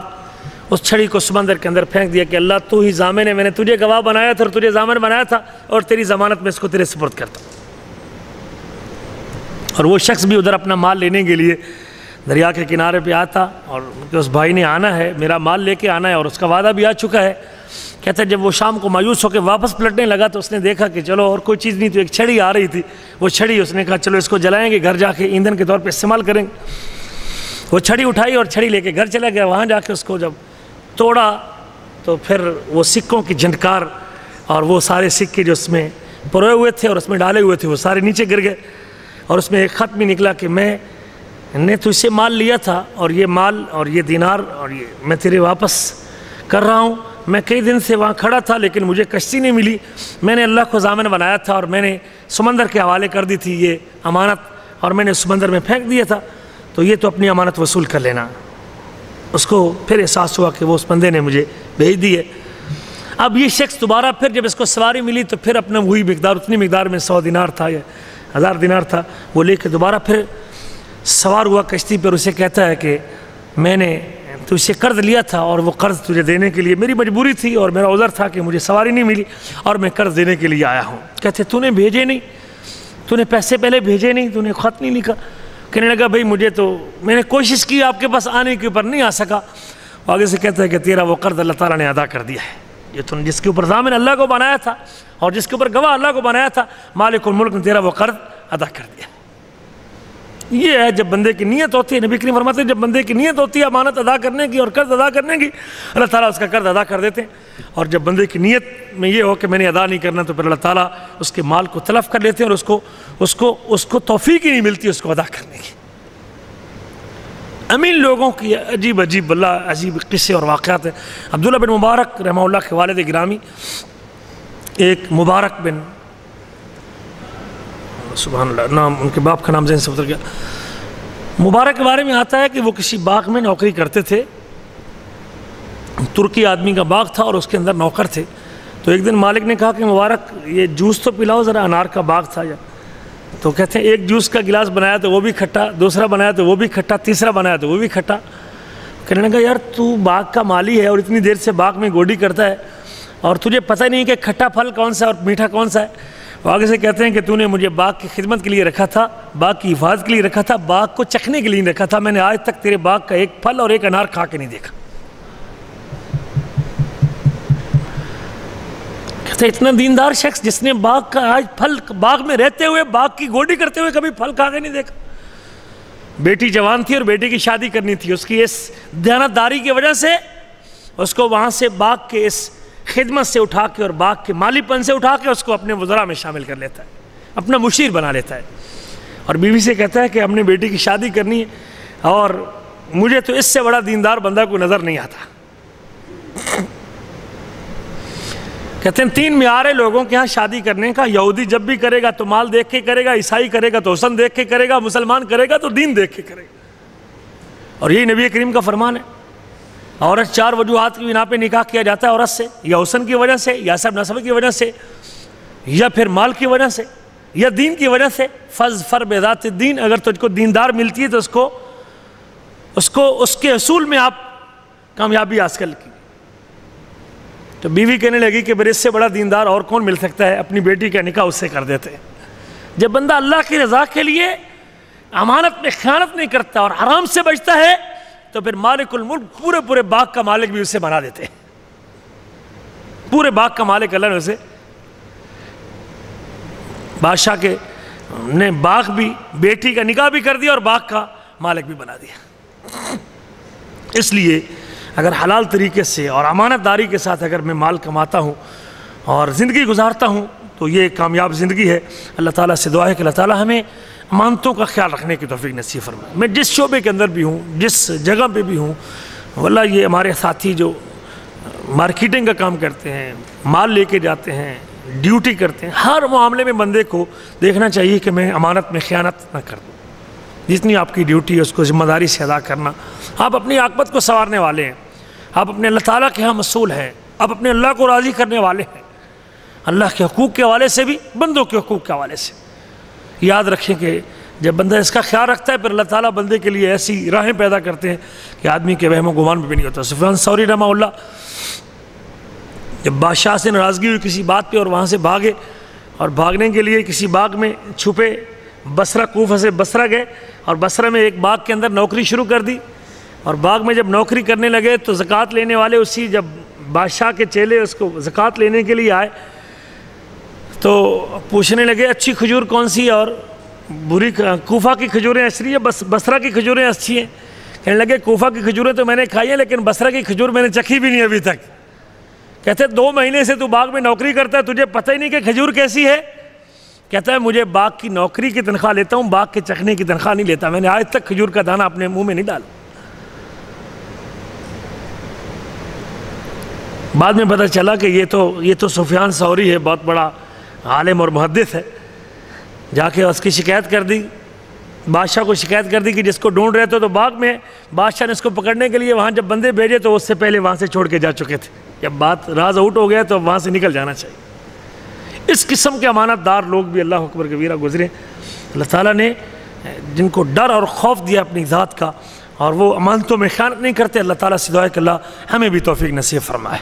اس چھڑی کو سمندر کے اندر پھینک دیا کہ اللہ تو ہی ضامن ہے، میں نے تجھے گواہ بنایا تھا اور تجھے ضامن بنایا تھا، اور تیری ضمانت میں اس کو تیرے سپرد کرتا ہوں۔ اور وہ شخص بھی ادھر اپنا مال لینے کے لیے دریا کے کنارے پہ آتا، اور کہ اس بھائی نے آنا ہے، میرا مال لے کے آنا ہے، اور اس کا وعدہ بھی آ چکا ہے۔ کہتا ہے جب وہ شام کو مایوس ہو کے واپس پلٹنے لگا تو اس نے دیکھا کہ چلو اور کوئی چیز نہیں، تو ایک چھڑی آ رہی تھی، وہ چھڑی اس نے کہا چلو اس کو جلائیں گے، گھر جا کے ایندھن کے طور پہ استعمال کریں گے۔ وہ چھڑی اٹھائی اور چھڑی لے کے گھر چلا گیا۔ وہاں جا کے اس کو جب توڑا تو پھر وہ سکوں کی جھنکار اور وہ سارے سکے جو اس میں پروئے ہوئے تھے اور اس میں ڈالے ہوئے تھے وہ سارے نیچے گر گئے، اور اس میں ایک خط بھی نکلا کہ میں نے تو اسے مال لیا تھا، اور یہ مال اور یہ دینار اور یہ میں تیرے واپس کر رہا ہوں۔ میں کئی دن سے وہاں کھڑا تھا لیکن مجھے کشتی نہیں ملی، میں نے اللہ کو ضامن بنایا تھا اور میں نے سمندر کے حوالے کر دی تھی یہ امانت، اور میں نے سمندر میں پھینک دیا تھا، تو یہ تو اپنی امانت وصول کر لینا۔ اس کو پھر احساس ہوا کہ وہ اس بندے نے مجھے بھیج دی ہے۔ اب یہ شخص دوبارہ پھر جب اس کو سواری ملی تو پھر اپنا وہی مقدار، اتنی مقدار میں 100 دینار تھا یا 1000 دینار تھا، وہ لے کے دوبارہ پھر سوار ہوا کشتی پر۔ اسے کہتا ہے کہ میں نے تو اسے قرض لیا تھا اور وہ قرض تجھے دینے کے لیے میری مجبوری تھی اور میرا عذر تھا کہ مجھے سواری نہیں ملی اور میں قرض دینے کے لیے آیا ہوں۔ کہتے تو نے بھیجے نہیں، تو نے پیسے پہلے بھیجے نہیں، تو نے خط نہیں لکھا؟ کہنے لگا بھائی مجھے تو میں نے کوشش کی آپ کے پاس آنے کے اوپر نہیں آ سکا۔ آگے سے کہتا ہے کہ تیرا وہ قرض اللہ تعالیٰ نے ادا کر دیا ہے، یہ تو جس کے اوپر ضامن اللہ کو بنایا تھا اور جس کے اوپر گواہ اللہ کو بنایا تھا، مالک الملک نے تیرا وہ قرض ادا کر دیا۔ یہ ہے جب بندے کی نیت ہوتی ہے، نبی کریم فرماتے ہیں جب بندے کی نیت ہوتی ہے امانت ادا کرنے کی اور قرض ادا کرنے کی، اللہ تعالیٰ اس کا قرض ادا کر دیتے ہیں، اور جب بندے کی نیت میں یہ ہو کہ میں نے ادا نہیں کرنا تو پھر اللہ تعالیٰ اس کے مال کو تلف کر لیتے ہیں اور اس کو توفیق ہی نہیں ملتی اس کو ادا کرنے کی۔ امین لوگوں کی عجیب اللہ عجیب قصے اور واقعات ہیں۔ عبداللہ بن مبارک رحمہ اللہ کے والد گرامی، ایک مبارک بن، سبحان اللہ نام ان کے باپ کا نام ذہن سے اتر گیا، مبارک کے بارے میں آتا ہے کہ وہ کسی باغ میں نوکری کرتے تھے، ترکی آدمی کا باغ تھا اور اس کے اندر نوکر تھے۔ تو ایک دن مالک نے کہا کہ مبارک یہ جوس تو پلاؤ ذرا، انار کا باغ تھا یا، تو کہتے ہیں ایک جوس کا گلاس بنایا تو وہ بھی کھٹا، دوسرا بنایا تو وہ بھی کھٹا، تیسرا بنایا تو وہ بھی کھٹا۔ کہنے لگا یار تو باغ کا مالی ہے اور اتنی دیر سے باغ میں گوڈی کرتا ہے اور تجھے پتہ نہیں کہ کھٹا پھل کون سا ہے اور میٹھا کون سا ہے۔ وہ آگے سے کہتے ہیں کہ تو نے مجھے باغ کی خدمت کے لیے رکھا تھا، باغ کی حفاظت کے لیے رکھا تھا، باغ کو چکھنے کے لیے رکھا تھا، میں نے آج تک تیرے باغ کا ایک پھل اور ایک انار کھا کے نہیں دیکھا۔ کہتے ہیں اتنا دیندار شخص جس نے باغ کا آج پھل، باغ میں رہتے ہوئے باغ کی گوڈی کرتے ہوئے کبھی پھل کھا کے نہیں دیکھا۔ بیٹی جوان تھی اور بیٹی کی شادی کرنی تھی، اس کی اس دیانتداری کی وجہ سے اس کو وہاں سے باغ کے اس خدمت سے اٹھا کے اور باغ کے مالی پن سے اٹھا کے اس کو اپنے وزراء میں شامل کر لیتا ہے، اپنا مشیر بنا لیتا ہے، اور بیوی سے کہتا ہے کہ ہم نے بیٹی کی شادی کرنی ہے اور مجھے تو اس سے بڑا دیندار بندہ کوئی نظر نہیں آتا۔ کہتے ہیں 3 معیار ہے لوگوں کے ہاں شادی کرنے کا، یہودی جب بھی کرے گا تو مال دیکھ کے کرے گا، عیسائی کرے گا تو حسن دیکھ کے کرے گا، مسلمان کرے گا تو دین دیکھ کے کرے گا، اور یہی نبی کریم کا فرمان ہے۔ عورت 4 وجوہات کی بنا پہ نکاح کیا جاتا ہے عورت سے، یا حسن کی وجہ سے، یا سب نسب کی وجہ سے، یا پھر مال کی وجہ سے، یا دین کی وجہ سے۔ فظفر بذات الدین، اگر تجھ کو دیندار ملتی ہے تو اس کے اصول میں آپ کامیابی حاصل کی۔ تو بیوی کہنے لگی کہ اس سے بڑا دیندار اور کون مل سکتا ہے، اپنی بیٹی کا نکاح اس سے کر دیتے ہیں۔ جب بندہ اللہ کی رضا کے لیے امانت میں خیانت نہیں کرتا اور حرام سے بچتا ہے تو پھر مالک الملک پورے باغ کا مالک بھی اسے بنا دیتے ہیں۔ پورے باغ کا مالک اللہ نے اسے بادشاہ کے نے باغ بھی بیٹی کا نکاح بھی کر دیا اور باغ کا مالک بھی بنا دیا۔ اس لیے اگر حلال طریقے سے اور امانت داری کے ساتھ اگر میں مال کماتا ہوں اور زندگی گزارتا ہوں تو یہ ایک کامیاب زندگی ہے۔ اللہ تعالیٰ سے دعا ہے کہ اللہ تعالیٰ ہمیں امانتوں کا خیال رکھنے کی توفیق نصیب فرمائے۔ میں جس شعبے کے اندر بھی ہوں، جس جگہ پہ بھی ہوں، واللہ یہ ہمارے ساتھی جو مارکیٹنگ کا کام کرتے ہیں، مال لے کے جاتے ہیں، ڈیوٹی کرتے ہیں، ہر معاملے میں بندے کو دیکھنا چاہیے کہ میں امانت میں خیانت نہ کر دوں۔ جتنی آپ کی ڈیوٹی ہے اس کو ذمہ داری سے ادا کرنا۔ آپ اپنی عاقبت کو سنوارنے والے ہیں، آپ اپنے اللہ تعالیٰ کے ہاں مسئول ہیں، آپ اپنے اللہ کو راضی کرنے والے ہیں، اللہ کے حقوق کے حوالے سے بھی، بندوں کے حقوق کے حوالے سے۔ یاد رکھیں کہ جب بندہ اس کا خیال رکھتا ہے پھر اللہ تعالیٰ بندے کے لیے ایسی راہیں پیدا کرتے ہیں کہ آدمی کے وہم و گمان بھی نہیں ہوتا۔ سفیان ثوری رحمہ اللہ جب بادشاہ سے ناراضگی ہوئی کسی بات پہ اور وہاں سے بھاگے، اور بھاگنے کے لیے کسی باغ میں چھپے، بصرہ کوفہ سے بصرہ گئے اور بصرہ میں ایک باغ کے اندر نوکری شروع کر دی، اور باغ میں جب نوکری کرنے لگے تو زکوٰۃ لینے والے اسی جب بادشاہ کے چیلے اس کو زکوٰۃ لینے کے لیے آئے تو پوچھنے لگے اچھی کھجور کون سی ہے اور بری، کوفہ کی کھجوریں اچھی ہیں بصرہ کی کھجوریں اچھی ہیں؟ کہنے لگے کوفہ کی کھجوریں تو میں نے کھائی ہیں لیکن بصرہ کی کھجور میں نے چکھی بھی نہیں ابھی تک۔ کہتے 2 مہینے سے تو باغ میں نوکری کرتا ہے، تجھے پتہ ہی نہیں کہ کھجور کیسی ہے؟ کہتا ہے مجھے باغ کی نوکری کی تنخواہ لیتا ہوں، باغ کے چکھنے کی تنخواہ نہیں لیتا، میں نے آج تک کھجور کا دانہ اپنے منہ میں نہیں ڈالا۔ بعد میں پتہ چلا کہ یہ تو سفیان ثوری ہے، بہت بڑا عالم اور محدث ہے۔ جا کے اس کی شکایت کر دی، بادشاہ کو شکایت کر دی کہ جس کو ڈھونڈ رہے تھے تو باغ میں، بادشاہ نے اس کو پکڑنے کے لیے وہاں جب بندے بھیجے تو اس سے پہلے وہاں سے چھوڑ کے جا چکے تھے۔ جب بات راز آؤٹ ہو گیا تو وہاں سے نکل جانا چاہیے۔ اس قسم کے امانت دار لوگ بھی اللہ اکبر کبیرہ گزرے، اللہ تعالیٰ نے جن کو ڈر اور خوف دیا اپنی ذات کا اور وہ امانتوں میں خیانت نہیں کرتے، اللہ تعالیٰ سے دعا ہے کہ اللہ ہمیں بھی توفیق نصیب فرمائے۔